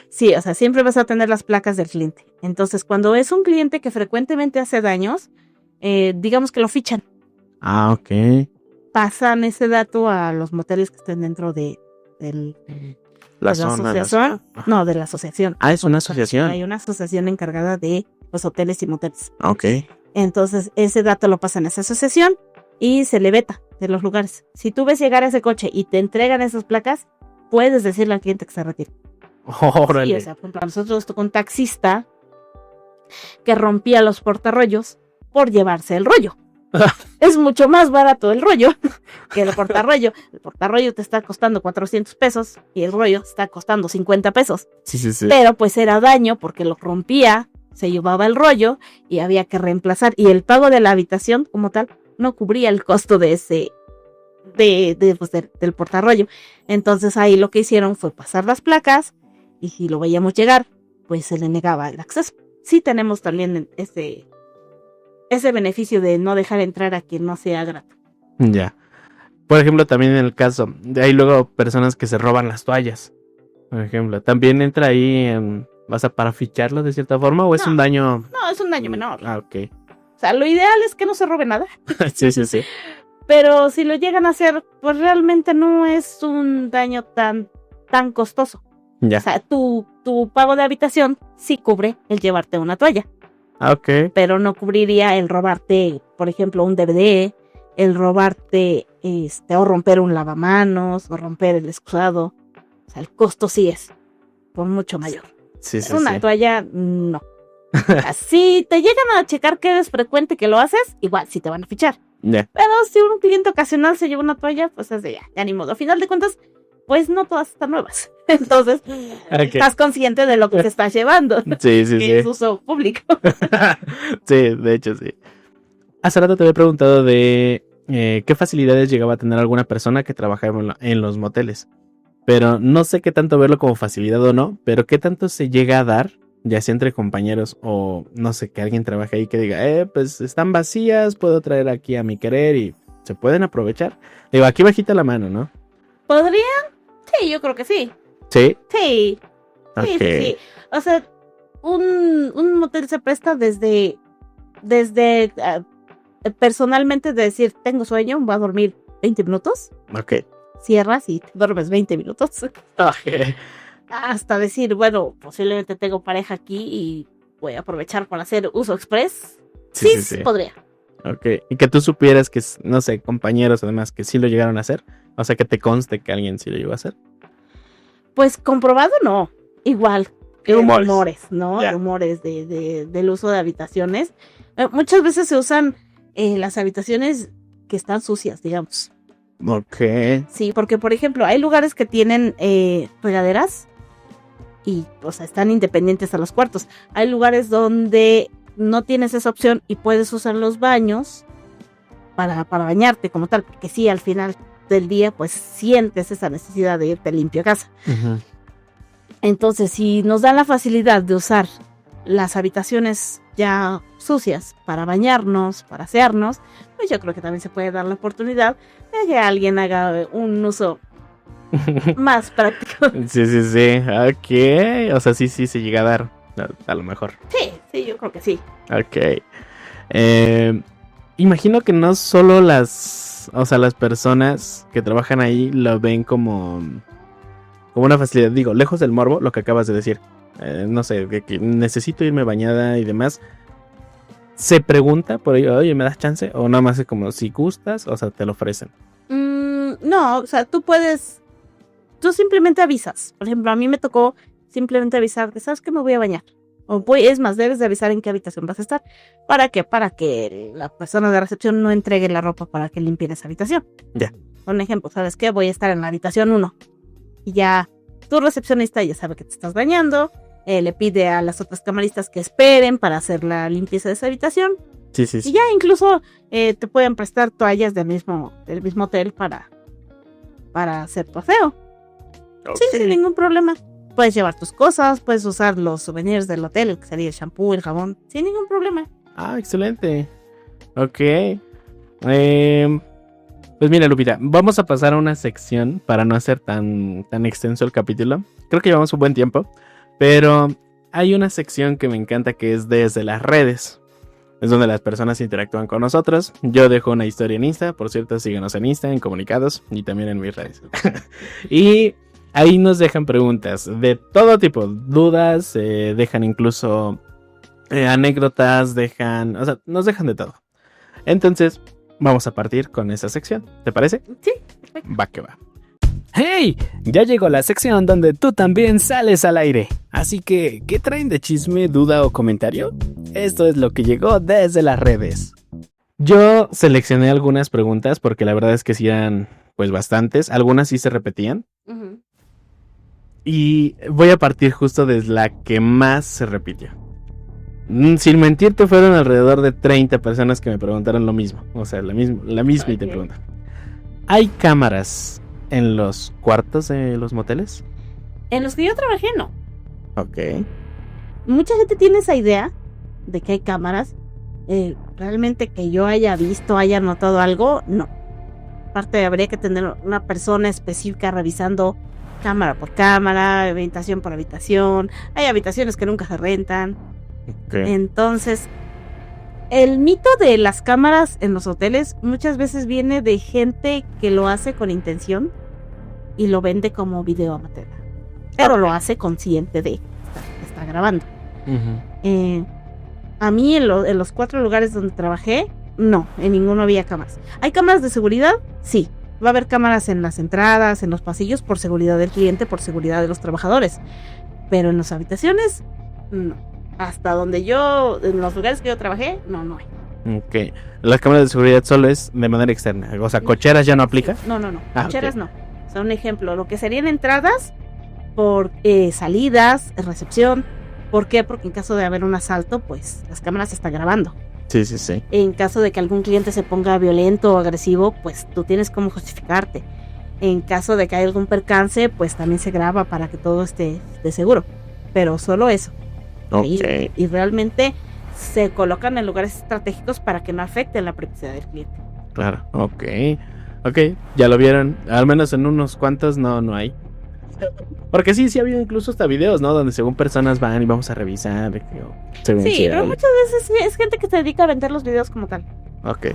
Sí, o sea, siempre vas a tener las placas del cliente. Entonces, cuando es un cliente que frecuentemente hace daños, digamos que lo fichan. Ah, ok. Pasan ese dato a los moteles que estén dentro de la asociación. No, de la asociación. Ah, es una asociación. Hay una asociación encargada de los hoteles y moteles. Ok. Entonces, ese dato lo pasan a esa asociación y se le veta de los lugares. Si tú ves llegar ese coche y te entregan esas placas, puedes decirle al cliente que se retire. Órale. Sí, o sea, por ejemplo, nosotros tocó un taxista que rompía los portarrollos por llevarse el rollo. Es mucho más barato el rollo que el portarrollo. El portarrollo te está costando 400 pesos y el rollo te está costando 50 pesos. Sí. Pero pues era daño porque lo rompía, se llevaba el rollo y había que reemplazar. Y el pago de la habitación como tal no cubría el costo de ese del portarrollo. Entonces ahí lo que hicieron fue pasar las placas y si lo veíamos llegar, pues se le negaba el acceso. Sí tenemos también ese beneficio de no dejar entrar a quien no sea grato. Ya. Por ejemplo, también en el caso, hay luego personas que se roban las toallas. Por ejemplo, ¿también entra ahí vas a para ficharlo de cierta forma o es un daño? No, es un daño menor. Ah, ok. O sea, lo ideal es que no se robe nada. Sí. Pero si lo llegan a hacer, pues realmente no es un daño tan costoso. Ya. O sea, tu pago de habitación sí cubre el llevarte una toalla. Ok. Pero no cubriría el robarte, por ejemplo, un DVD, el robarte, o romper un lavamanos, o romper el excusado. O sea, el costo sí es por mucho mayor. Sí, sí, Una sí. toalla, no. Si te llegan a checar que eres frecuente que lo haces, igual sí te van a fichar. Ya. Pero si un cliente ocasional se lleva una toalla, pues es de ya ni modo. A final de cuentas, pues no todas están nuevas. Entonces, estás consciente de lo que te estás llevando. Sí, sí, que sí. es uso público. Sí, de hecho, sí. Hace rato te había preguntado de qué facilidades llegaba a tener alguna persona que trabajaba en los moteles. Pero no sé qué tanto verlo como facilidad o no, pero qué tanto se llega a dar, ya sea entre compañeros o no sé, que alguien trabaje ahí que diga, pues están vacías, puedo traer aquí a mi querer y se pueden aprovechar. Digo, aquí bajita la mano, ¿no? ¿Podrían? Sí, yo creo que sí. Sí. Sí. Okay. Sí. O sea, un motel se presta desde personalmente de decir, tengo sueño, voy a dormir 20 minutos. Ok. Cierras y te duermes 20 minutos. Okay. Hasta decir, bueno, posiblemente tengo pareja aquí y voy a aprovechar para hacer uso express. Sí. Podría. Ok. Y que tú supieras que, no sé, compañeros además que sí lo llegaron a hacer. O sea, que te conste que alguien sí lo llegó a hacer. Pues comprobado no. Igual. Rumores, ¿no? Yeah. Rumores del uso de habitaciones. Muchas veces se usan las habitaciones que están sucias, digamos. Ok. Sí, porque por ejemplo, hay lugares que tienen regaderas y, o sea, están independientes a los cuartos. Hay lugares donde no tienes esa opción y puedes usar los baños para bañarte como tal, porque sí, al final del día, pues sientes esa necesidad de irte limpio a casa. Uh-huh. Entonces, si nos dan la facilidad de usar las habitaciones ya sucias para bañarnos, para asearnos, pues yo creo que también se puede dar la oportunidad de que alguien haga un uso más práctico. Sí. Ok. O sea, sí se llega a dar. A lo mejor. Sí, yo creo que sí. Ok. Imagino que no solo las personas que trabajan ahí lo ven como una facilidad. Digo, lejos del morbo, lo que acabas de decir. No sé, que necesito irme bañada y demás. ¿Se pregunta por ello, oye, ¿me das chance? O nada más es como, si gustas, o sea, te lo ofrecen. No, o sea, tú simplemente avisas. Por ejemplo, a mí me tocó simplemente avisar que, ¿sabes qué? Me voy a bañar. Es más, debes de avisar en qué habitación vas a estar. ¿Para qué? Para que la persona de recepción no entregue la ropa para que limpien esa habitación. Ya. Por ejemplo, ¿sabes qué? Voy a estar en la habitación 1. Y ya tu recepcionista ya sabe que te estás bañando. Le pide a las otras camaristas que esperen para hacer la limpieza de esa habitación. Sí. Y ya incluso te pueden prestar toallas del mismo hotel para hacer tu aseo. Okay. Sí, sin ningún problema. Puedes llevar tus cosas, puedes usar los souvenirs del hotel, que sería el shampoo, el jabón, sin ningún problema. Ah, excelente. Ok. Pues mira, Lupita, vamos a pasar a una sección para no hacer tan extenso el capítulo. Creo que llevamos un buen tiempo, pero hay una sección que me encanta que es desde las redes. Es donde las personas interactúan con nosotros. Yo dejo una historia en Insta, por cierto, síganos en Insta, en Comunicados y también en mis redes. Y ahí nos dejan preguntas de todo tipo, dudas, dejan incluso anécdotas, o sea, nos dejan de todo. Entonces, vamos a partir con esa sección, ¿te parece? Sí, perfecto. Va que va. ¡Hey! Ya llegó la sección donde tú también sales al aire. Así que, ¿qué traen de chisme, duda o comentario? Esto es lo que llegó desde las redes. Yo seleccioné algunas preguntas porque la verdad es que sí eran pues bastantes. Algunas sí se repetían. Uh-huh. Y voy a partir justo desde la que más se repitió. Sin mentirte, fueron alrededor de 30 personas que me preguntaron lo mismo. O sea, la misma y te preguntan. ¿Hay cámaras en los cuartos de los moteles? En los que yo trabajé, no. Ok. Mucha gente tiene esa idea de que hay cámaras. Realmente que yo haya visto, haya notado algo, no. Aparte, habría que tener una persona específica revisando cámara por cámara, habitación por habitación. Hay habitaciones que nunca se rentan. Okay. Entonces, el mito de las cámaras en los hoteles muchas veces viene de gente que lo hace con intención y lo vende como video amateur. pero lo hace consciente de que está grabando. A mí en los 4 lugares donde trabajé, no, en ninguno había cámaras. ¿Hay cámaras de seguridad? Sí. Va a haber cámaras en las entradas, en los pasillos, por seguridad del cliente, por seguridad de los trabajadores. Pero en las habitaciones, no. Hasta donde en los lugares que yo trabajé, no hay. Ok. Las cámaras de seguridad solo es de manera externa. O sea, ¿cocheras ya no aplica? No. Cocheras no. Son un ejemplo. Lo que serían entradas por salidas, recepción. ¿Por qué? Porque en caso de haber un asalto, pues las cámaras están grabando. Sí. En caso de que algún cliente se ponga violento o agresivo, pues tú tienes cómo justificarte. En caso de que haya algún percance, pues también se graba para que todo esté seguro. Pero solo eso. Okay. Y realmente se colocan en lugares estratégicos para que no afecten la privacidad del cliente. Claro, ok, ya lo vieron. Al menos en unos cuantos no hay. Porque sí ha habido incluso hasta videos, ¿no? Donde según personas van y vamos a revisar. Sí, pero muchas veces es gente que se dedica a vender los videos como tal. Ok.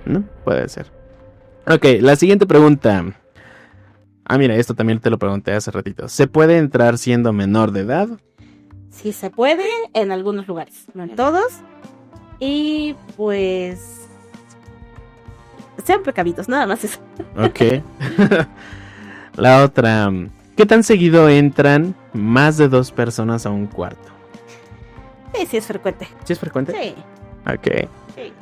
No, puede ser. Ok, la siguiente pregunta. Mira, esto también te lo pregunté hace ratito. ¿Se puede entrar siendo menor de edad? Sí se puede, en algunos lugares, no en todos. Y pues... sean precavidos, nada más eso. Ok. La otra... ¿Qué tan seguido entran más de 2 personas a un cuarto? Sí es frecuente. ¿Sí es frecuente? Sí. Ok. Sí.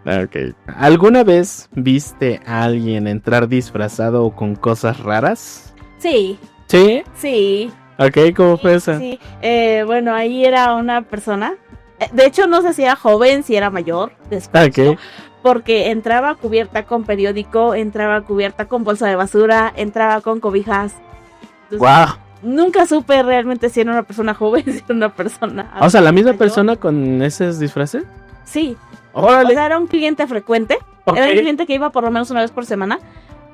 Ok. ¿Alguna vez viste a alguien entrar disfrazado o con cosas raras? Sí. ¿Sí? Sí. Ok, ¿cómo fue eso? Sí. Bueno, ahí era una persona. De hecho, no sé si era joven, si era mayor. Después, Ok. Porque entraba cubierta con periódico, entraba cubierta con bolsa de basura, entraba con cobijas. Entonces, ¡Wow! Nunca supe realmente si era una persona joven, si era una persona... O sea, ¿la misma mayor. persona con esos disfraces? Sí. ¡Órale! O sea, era un cliente frecuente. Ok. Era un cliente que iba por lo menos una vez por semana.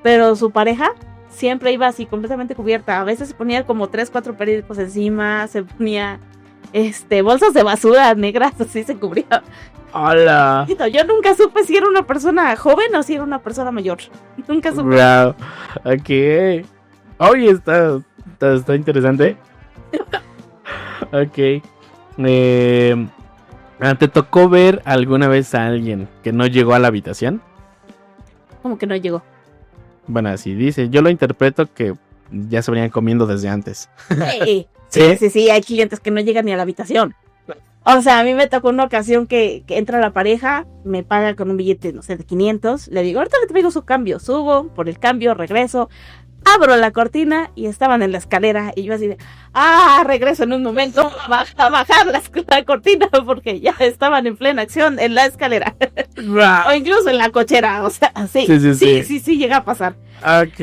Pero su pareja siempre iba así, completamente cubierta. A veces se ponía como 3, 4 periódicos encima. Se ponía bolsas de basura negras, así se cubría. ¡Hola! Yo nunca supe si era una persona joven o si era una persona mayor. Nunca supe. Wow. Ok. Oye, está interesante. Ok. ¿Te tocó ver alguna vez a alguien que no llegó a la habitación? Como que no llegó. Bueno, así dice. Yo lo interpreto que ya se venían comiendo desde antes. Sí, hay clientes que no llegan ni a la habitación. O sea, a mí me tocó una ocasión que entra la pareja, me paga con un billete, no sé, de 500. Le digo, ahorita le traigo su cambio. Subo por el cambio, regreso, abro la cortina y estaban en la escalera. Y yo así de, regreso en un momento a bajar la cortina porque ya estaban en plena acción en la escalera. O incluso en la cochera, o sea, sí llega a pasar. Ok.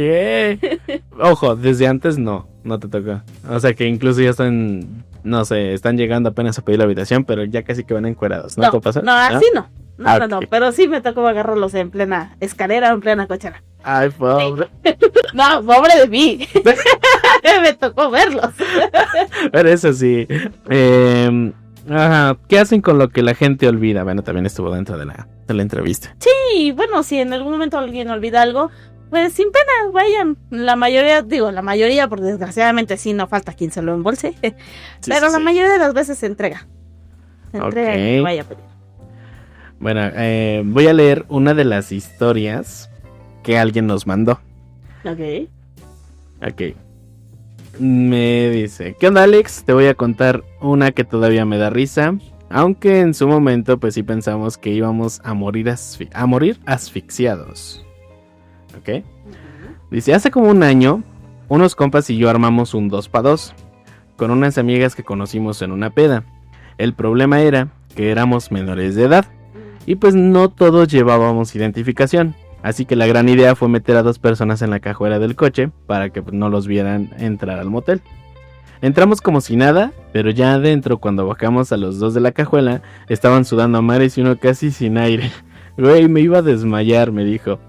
Ojo, desde antes no te tocó. O sea que incluso ya están, no sé, están llegando apenas a pedir la habitación, pero ya casi que van encuerados, ¿no? ¿Te pasa? No, así no. No, Okay. pero sí me tocó agarrarlos en plena escalera o en plena cochera. Ay, pobre. No, pobre de mí. Me tocó verlos. Pero eso sí. ¿Qué hacen con lo que la gente olvida? Bueno, también estuvo dentro de la entrevista. Sí, bueno, si en algún momento alguien olvida algo, pues sin pena, vayan. La mayoría, porque desgraciadamente sí, no falta quien se lo embolse. Pero la mayoría de las veces se entrega. Se entrega y vaya a pedir. Bueno, voy a leer una de las historias que alguien nos mandó. Ok. Me dice, ¿qué onda, Alex? Te voy a contar una que todavía me da risa. Aunque en su momento pues sí pensamos que íbamos a morir asfixiados. ¿Ok? Dice, hace como un año, unos compas y yo armamos un 2x2 con unas amigas que conocimos en una peda. El problema era que éramos menores de edad y pues no todos llevábamos identificación. Así que la gran idea fue meter a 2 personas en la cajuela del coche para que no los vieran entrar al motel. Entramos como si nada, pero ya adentro cuando bajamos a los 2 de la cajuela estaban sudando a mares y uno casi sin aire. Güey, me iba a desmayar, me dijo.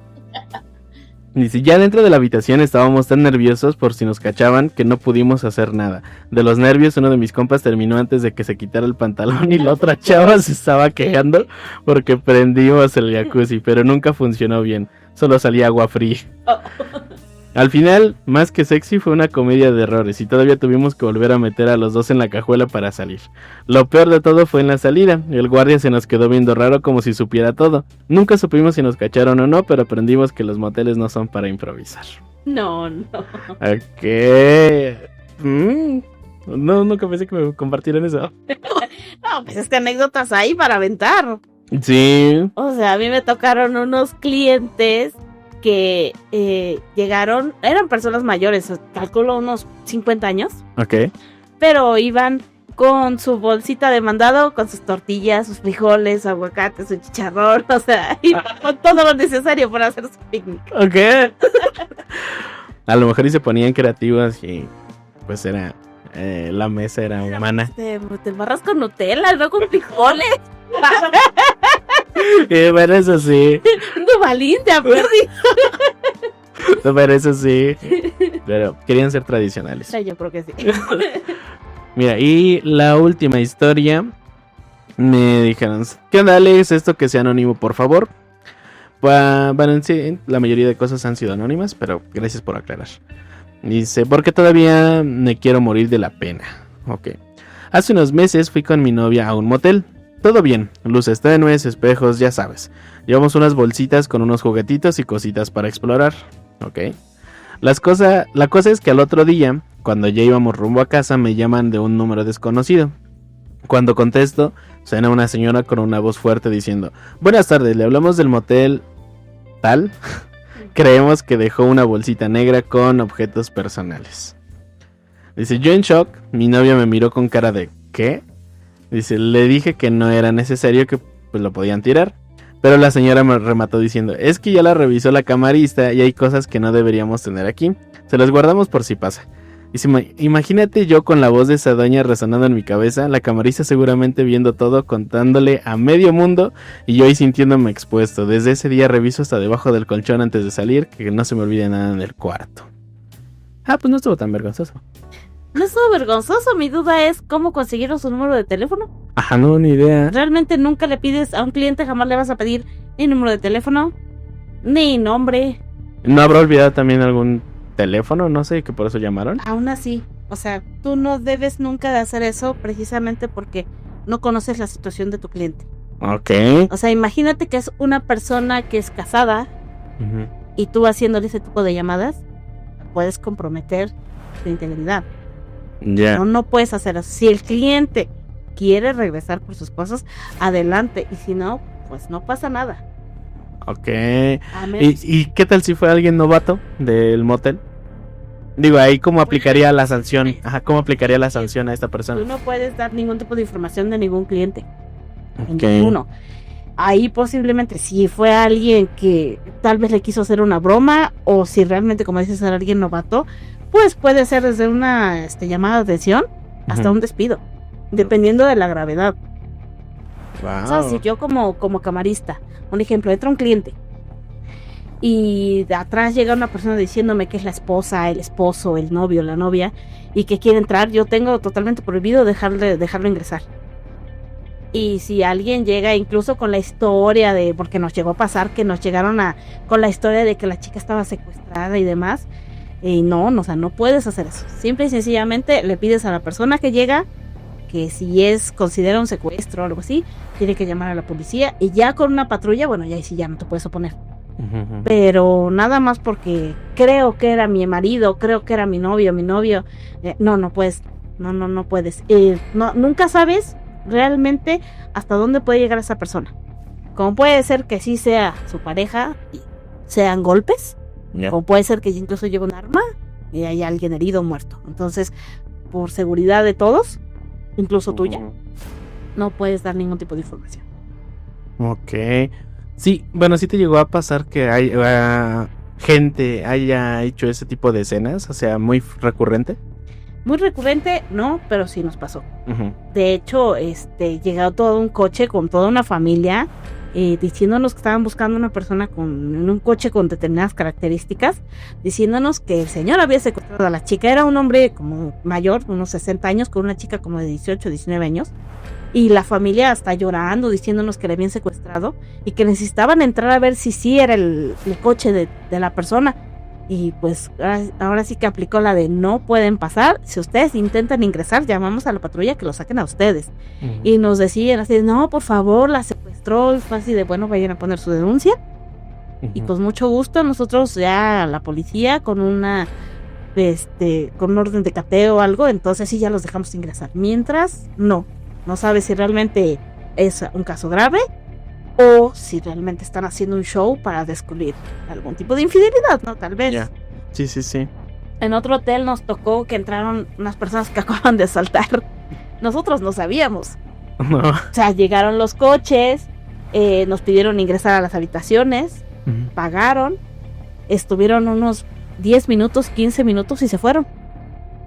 Dice, ya dentro de la habitación estábamos tan nerviosos por si nos cachaban que no pudimos hacer nada. De los nervios uno de mis compas terminó antes de que se quitara el pantalón y la otra chava se estaba quejando porque prendimos el jacuzzi, pero nunca funcionó bien. Solo salía agua fría. Al final, más que sexy, fue una comedia de errores y todavía tuvimos que volver a meter a los dos en la cajuela para salir. Lo peor de todo fue en la salida. El guardia se nos quedó viendo raro como si supiera todo. Nunca supimos si nos cacharon o no, pero aprendimos que los moteles no son para improvisar. No. Ok. No, nunca pensé que me compartieran eso. No, pues es que anécdotas hay para aventar. Sí. O sea, a mí me tocaron unos clientes que llegaron, eran personas mayores, calculo unos 50 años. Ok. Pero iban con su bolsita de mandado, con sus tortillas, sus frijoles, su aguacate, su chicharrón, o sea, iban con todo lo necesario para hacer su picnic. Ok. A lo mejor y se ponían creativas y pues era... la mesa era humana. Te embarras con Nutella, no con frijoles. Bueno, eso sí. Duvalín, te perdí. Pero eso sí. Pero querían ser tradicionales. Sí, yo creo que sí. Mira, y la última historia. Me dijeron: ¿qué onda, Alex? Esto que sea anónimo, por favor. Bueno, en sí, la mayoría de cosas han sido anónimas, pero gracias por aclarar. Dice: porque todavía me quiero morir de la pena. Ok. Hace unos meses fui con mi novia a un motel. Todo bien, luces tenues, espejos, ya sabes. Llevamos unas bolsitas con unos juguetitos y cositas para explorar. Ok. La cosa es que al otro día, cuando ya íbamos rumbo a casa, me llaman de un número desconocido. Cuando contesto, suena una señora con una voz fuerte diciendo: buenas tardes, le hablamos del motel tal. Creemos que dejó una bolsita negra con objetos personales. Dice: yo en shock, mi novia me miró con cara de ¿qué? Dice: le dije que no era necesario, que pues lo podían tirar. Pero la señora me remató diciendo: es que ya la revisó la camarista y hay cosas que no deberíamos tener aquí. Se las guardamos por si pasa. Dice: imagínate yo con la voz de esa doña resonando en mi cabeza, la camarista seguramente viendo todo, contándole a medio mundo y yo ahí sintiéndome expuesto. Desde ese día reviso hasta debajo del colchón antes de salir, que no se me olvide nada en el cuarto. Ah, pues no estuvo tan vergonzoso. No estuvo vergonzoso, mi duda es cómo consiguieron su número de teléfono. Ajá, no, ni idea. Realmente nunca le pides a un cliente, jamás le vas a pedir ni número de teléfono, ni nombre. ¿No habrá olvidado también algún teléfono? No sé, que por eso llamaron. Aún así, o sea, tú no debes nunca de hacer eso precisamente porque no conoces la situación de tu cliente. Ok. O sea, imagínate que es una persona que es casada y tú haciéndole ese tipo de llamadas, puedes comprometer su integridad. Ya. No puedes hacer eso. Si el cliente quiere regresar por sus cosas, adelante. Y si no, pues no pasa nada. Ok. ¿Y qué tal si fue alguien novato del motel? Digo, ahí cómo aplicaría la sanción. Ajá, ¿cómo aplicaría la sanción a esta persona? Tú no puedes dar ningún tipo de información de ningún cliente. Ok. Ninguno. Ahí posiblemente si fue alguien que tal vez le quiso hacer una broma, o si realmente, como dices, era alguien novato, pues puede ser desde una llamada de atención hasta un despido, dependiendo de la gravedad. Wow. O sea, si yo como camarista, un ejemplo, entra un cliente y de atrás llega una persona diciéndome que es la esposa, el esposo, el novio, la novia, y que quiere entrar, yo tengo totalmente prohibido dejarlo ingresar. Y si alguien llega incluso con la historia de, porque nos llegó a pasar que nos llegaron con la historia de que la chica estaba secuestrada y demás, y no, o sea, no puedes hacer eso. Simple y sencillamente le pides a la persona que llega que si considera un secuestro o algo así, tiene que llamar a la policía, y ya con una patrulla, bueno, ya ahí sí ya no te puedes oponer. Pero nada más porque creo que era mi marido, creo que era mi novio, no puedes, no puedes. Nunca sabes realmente hasta dónde puede llegar esa persona. Como puede ser que sí sea su pareja y sean golpes, o puede ser que incluso lleve un arma y haya alguien herido o muerto. Entonces, por seguridad de todos, incluso tuya, no puedes dar ningún tipo de información. Ok. Sí, bueno, sí te llegó a pasar que hay gente haya hecho ese tipo de escenas, o sea, muy recurrente. Muy recurrente, no, pero sí nos pasó. De hecho, llegó todo un coche con toda una familia, diciéndonos que estaban buscando una persona en un coche con determinadas características, diciéndonos que el señor había secuestrado a la chica. Era un hombre como mayor, unos 60 años, con una chica como de 18, 19 años. Y la familia está llorando, diciéndonos que le habían secuestrado y que necesitaban entrar a ver si sí era el coche de la persona. Y pues ahora sí que aplicó la de no pueden pasar. Si ustedes intentan ingresar, llamamos a la patrulla que lo saquen a ustedes. Y nos decían así, no, por favor, la secuestró. Y fue así de, bueno, vayan a poner su denuncia. Y pues mucho gusto, nosotros ya la policía con una con un orden de cateo o algo, entonces sí ya los dejamos ingresar. Mientras, no sabes si realmente es un caso grave o si realmente están haciendo un show para descubrir algún tipo de infidelidad, ¿no? Tal vez. Yeah. Sí. En otro hotel nos tocó que entraron unas personas que acaban de asaltar. Nosotros no sabíamos. No. O sea, llegaron los coches, nos pidieron ingresar a las habitaciones, pagaron, estuvieron unos 10 minutos, 15 minutos y se fueron.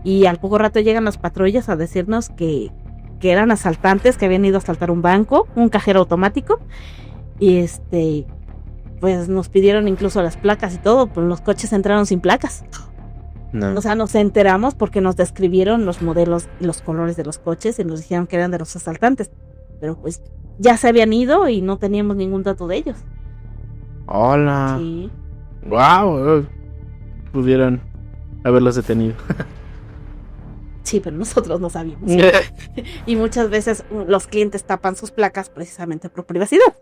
Y al poco rato llegan las patrullas a decirnos que eran asaltantes, que habían ido a asaltar un banco, un cajero automático. Y pues nos pidieron incluso las placas y todo, pues los coches entraron sin placas. No. O sea, nos enteramos porque nos describieron los modelos, los colores de los coches y nos dijeron que eran de los asaltantes. Pero pues ya se habían ido y no teníamos ningún dato de ellos. Hola. Sí. Wow. Pudieron haberlos detenido. Sí, pero nosotros no sabíamos. Y muchas veces los clientes tapan sus placas precisamente por privacidad.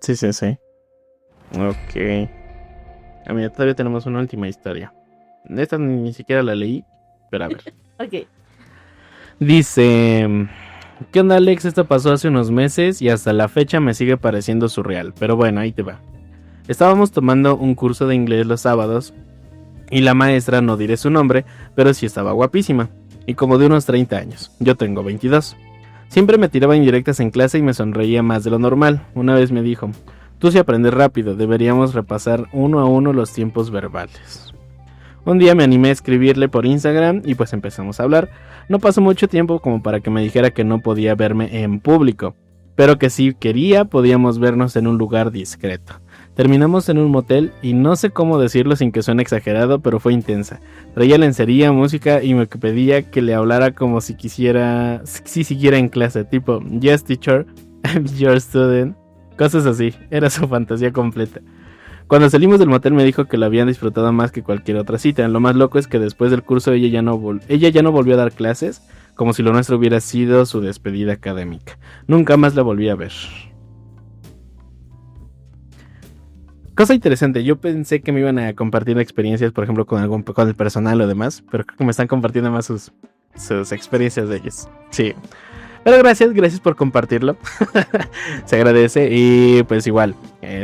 Sí. Ok. A mí todavía tenemos una última historia. Esta ni siquiera la leí, pero a ver. Ok. Dice... ¿Qué onda, Alex? Esto pasó hace unos meses y hasta la fecha me sigue pareciendo surreal. Pero bueno, ahí te va. Estábamos tomando un curso de inglés los sábados y la maestra, no diré su nombre, pero sí estaba guapísima y como de unos 30 años. Yo tengo 22. Siempre me tiraba indirectas en clase y me sonreía más de lo normal. Una vez me dijo, tú sí aprendes rápido, deberíamos repasar uno a uno los tiempos verbales. Un día me animé a escribirle por Instagram y pues empezamos a hablar. No pasó mucho tiempo como para que me dijera que no podía verme en público, pero que si quería podíamos vernos en un lugar discreto. Terminamos en un motel y no sé cómo decirlo sin que suene exagerado, pero fue intensa. Traía lencería, música y me pedía que le hablara como si siguiera en clase, tipo, yes teacher, I'm your student, cosas así, era su fantasía completa. Cuando salimos del motel me dijo que lo habían disfrutado más que cualquier otra cita. Lo más loco es que después del curso ella ya no volvió a dar clases, como si lo nuestro hubiera sido su despedida académica. Nunca más la volví a ver. Cosa interesante, yo pensé que me iban a compartir experiencias, por ejemplo, con el personal o demás, pero creo que me están compartiendo más sus experiencias de ellos. Sí. Pero gracias por compartirlo. Se agradece. Y pues igual,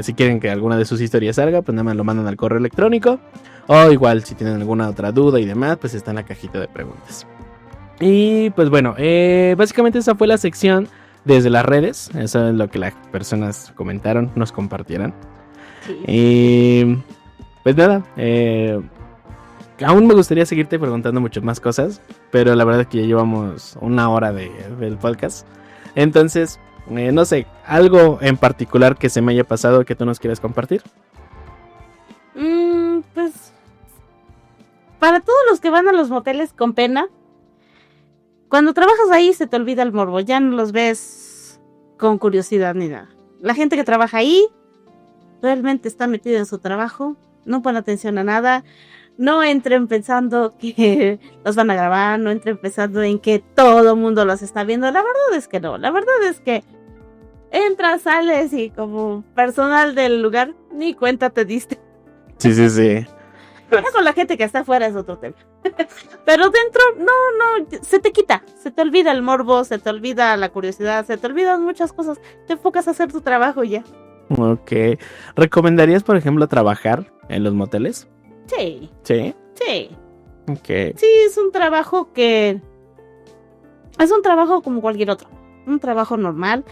si quieren que alguna de sus historias salga, pues nada más lo mandan al correo electrónico. O igual, si tienen alguna otra duda y demás, pues está en la cajita de preguntas. Y pues bueno, básicamente esa fue la sección desde las redes. Eso es lo que las personas comentaron, nos compartieron. Sí. Y pues nada, aún me gustaría seguirte preguntando muchas más cosas, pero la verdad es que ya llevamos una hora del podcast. Entonces, no sé, algo en particular que se me haya pasado que tú nos quieras compartir. Pues, para todos los que van a los moteles con pena, cuando trabajas ahí se te olvida el morbo, ya no los ves con curiosidad ni nada. La gente que trabaja ahí realmente está metida en su trabajo, no pone atención a nada. No entren pensando que los van a grabar, no entren pensando en que todo mundo los está viendo. La verdad es que no, la verdad es que entras, sales y como personal del lugar ni cuenta te diste. Sí. Ya con la gente que está afuera es otro tema. Pero dentro, no, se te quita, se te olvida el morbo, se te olvida la curiosidad, se te olvidan muchas cosas. Te enfocas a hacer tu trabajo y ya. Ok. ¿Recomendarías, por ejemplo, trabajar en los moteles? Sí. ¿Sí? Sí. Okay. Sí, es un trabajo como cualquier otro. Un trabajo normal.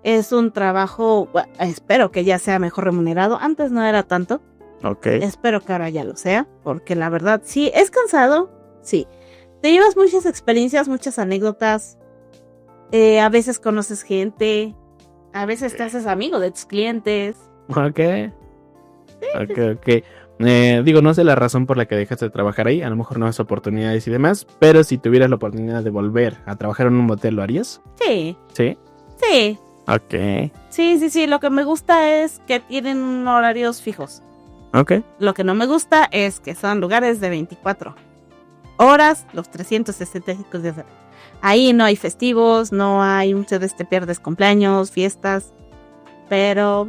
Es un trabajo, bueno, espero que ya sea mejor remunerado. Antes no era tanto. Okay. Espero que ahora ya lo sea. Porque la verdad, sí, es cansado. Sí. Te llevas muchas experiencias, muchas anécdotas. A veces conoces gente. A veces te haces amigo de tus clientes. Ok. Ok. Digo, no sé la razón por la que dejaste de trabajar ahí. A lo mejor no es oportunidades y demás. Pero si tuvieras la oportunidad de volver a trabajar en un motel, ¿lo harías? Sí. ¿Sí? Sí. Ok. Sí. Lo que me gusta es que tienen horarios fijos. Ok. Lo que no me gusta es que son lugares de 24 horas, los 365 días. Ahí no hay festivos, no hay muchas veces te pierdes cumpleaños, fiestas, pero...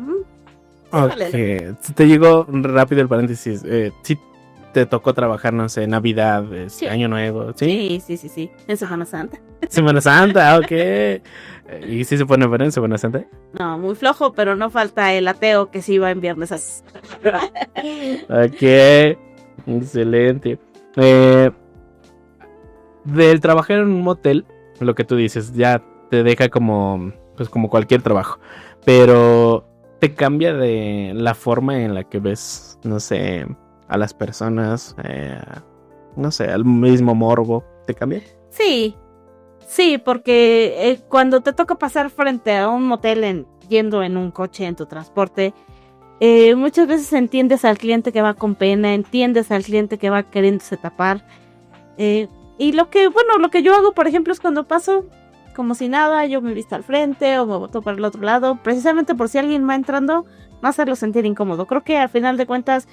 Ok, te llegó rápido el paréntesis. Sí te tocó trabajar, no sé, Navidad, Sí. Año Nuevo, ¿sí? Sí, en Semana Santa. Semana Santa, ok. ¿Y si se pone bueno en Semana Santa? No, muy flojo, pero no falta el ateo que sí va en viernes. Ok, excelente. Del trabajar en un motel, lo que tú dices, ya te deja como, pues como cualquier trabajo, pero te cambia de la forma en la que ves, no sé, a las personas, no sé, al mismo morbo, ¿te cambia? Sí, porque cuando te toca pasar frente a un motel yendo en un coche, en tu transporte, muchas veces entiendes al cliente que va con pena, entiendes al cliente que va queriéndose tapar. Y lo que yo hago, por ejemplo, es cuando paso como si nada, yo me visto al frente o me boto para el otro lado, precisamente por si alguien va entrando, no hacerlo sentir incómodo. Creo que al final de cuentas,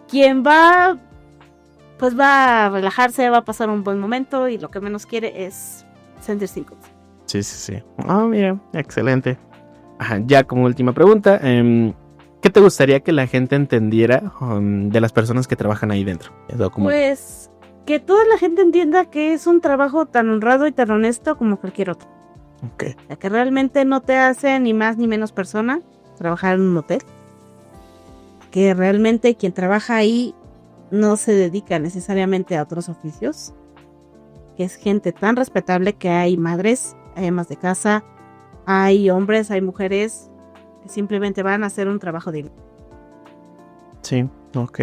quien va, pues va a relajarse, va a pasar un buen momento y lo que menos quiere es sentirse incómodo. Sí. Ah, mira, excelente. Ajá, ya como última pregunta, ¿qué te gustaría que la gente entendiera de las personas que trabajan ahí dentro? Pues que toda la gente entienda que es un trabajo tan honrado y tan honesto como cualquier otro. Okay. O sea, que realmente no te hace ni más ni menos persona trabajar en un hotel. Que realmente quien trabaja ahí no se dedica necesariamente a otros oficios. Que es gente tan respetable que hay madres, hay amas de casa, hay hombres, hay mujeres que simplemente van a hacer un trabajo digno. Sí, ok.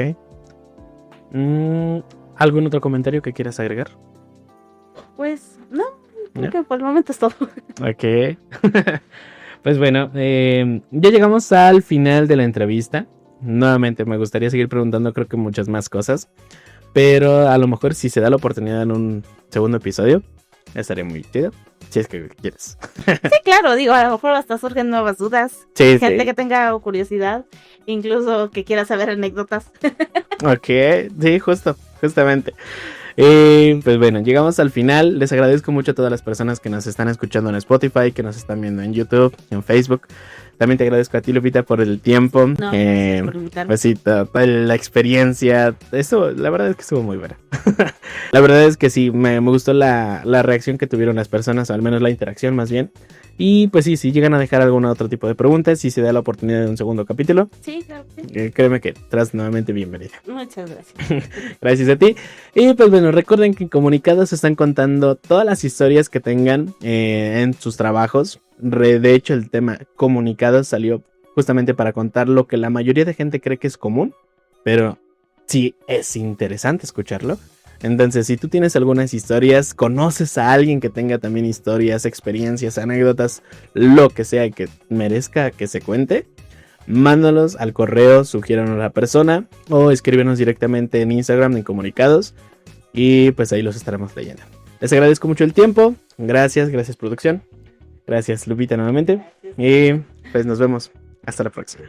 ¿Algún otro comentario que quieras agregar? Pues no, creo que por el momento es todo. Ok. Pues bueno, ya llegamos al final de la entrevista. Nuevamente me gustaría seguir preguntando, creo que muchas más cosas, pero a lo mejor si se da la oportunidad en un segundo episodio, estaría muy chido, si es que quieres. Sí, claro, digo, a lo mejor hasta surgen nuevas dudas. Sí, Gente sí. que tenga curiosidad, incluso que quiera saber anécdotas. Ok, sí, justamente. Pues bueno, llegamos al final. Les agradezco mucho a todas las personas que nos están escuchando en Spotify, que nos están viendo en YouTube, en Facebook. También te agradezco a ti, Lupita, por el tiempo. No, gracias por invitarme. Pues sí, toda la experiencia. Eso, la verdad es que estuvo muy buena. La verdad es que sí, me gustó la reacción que tuvieron las personas, o al menos la interacción más bien. Y pues sí, si llegan a dejar algún otro tipo de preguntas, si se da la oportunidad de un segundo capítulo, Sí, claro que sí. créeme que estás nuevamente bienvenida. Muchas gracias. Gracias a ti. Y pues bueno, recuerden que en Comunicados están contando todas las historias que tengan en sus trabajos. De hecho, el tema Comunicados salió justamente para contar lo que la mayoría de gente cree que es común, pero sí es interesante escucharlo. Entonces, si tú tienes algunas historias, conoces a alguien que tenga también historias, experiencias, anécdotas, lo que sea que merezca que se cuente, mándalos al correo, sugiéranos a la persona o escríbenos directamente en Instagram en Comunicados y pues ahí los estaremos leyendo. Les agradezco mucho el tiempo. Gracias producción. Gracias Lupita nuevamente. Y pues nos vemos. Hasta la próxima.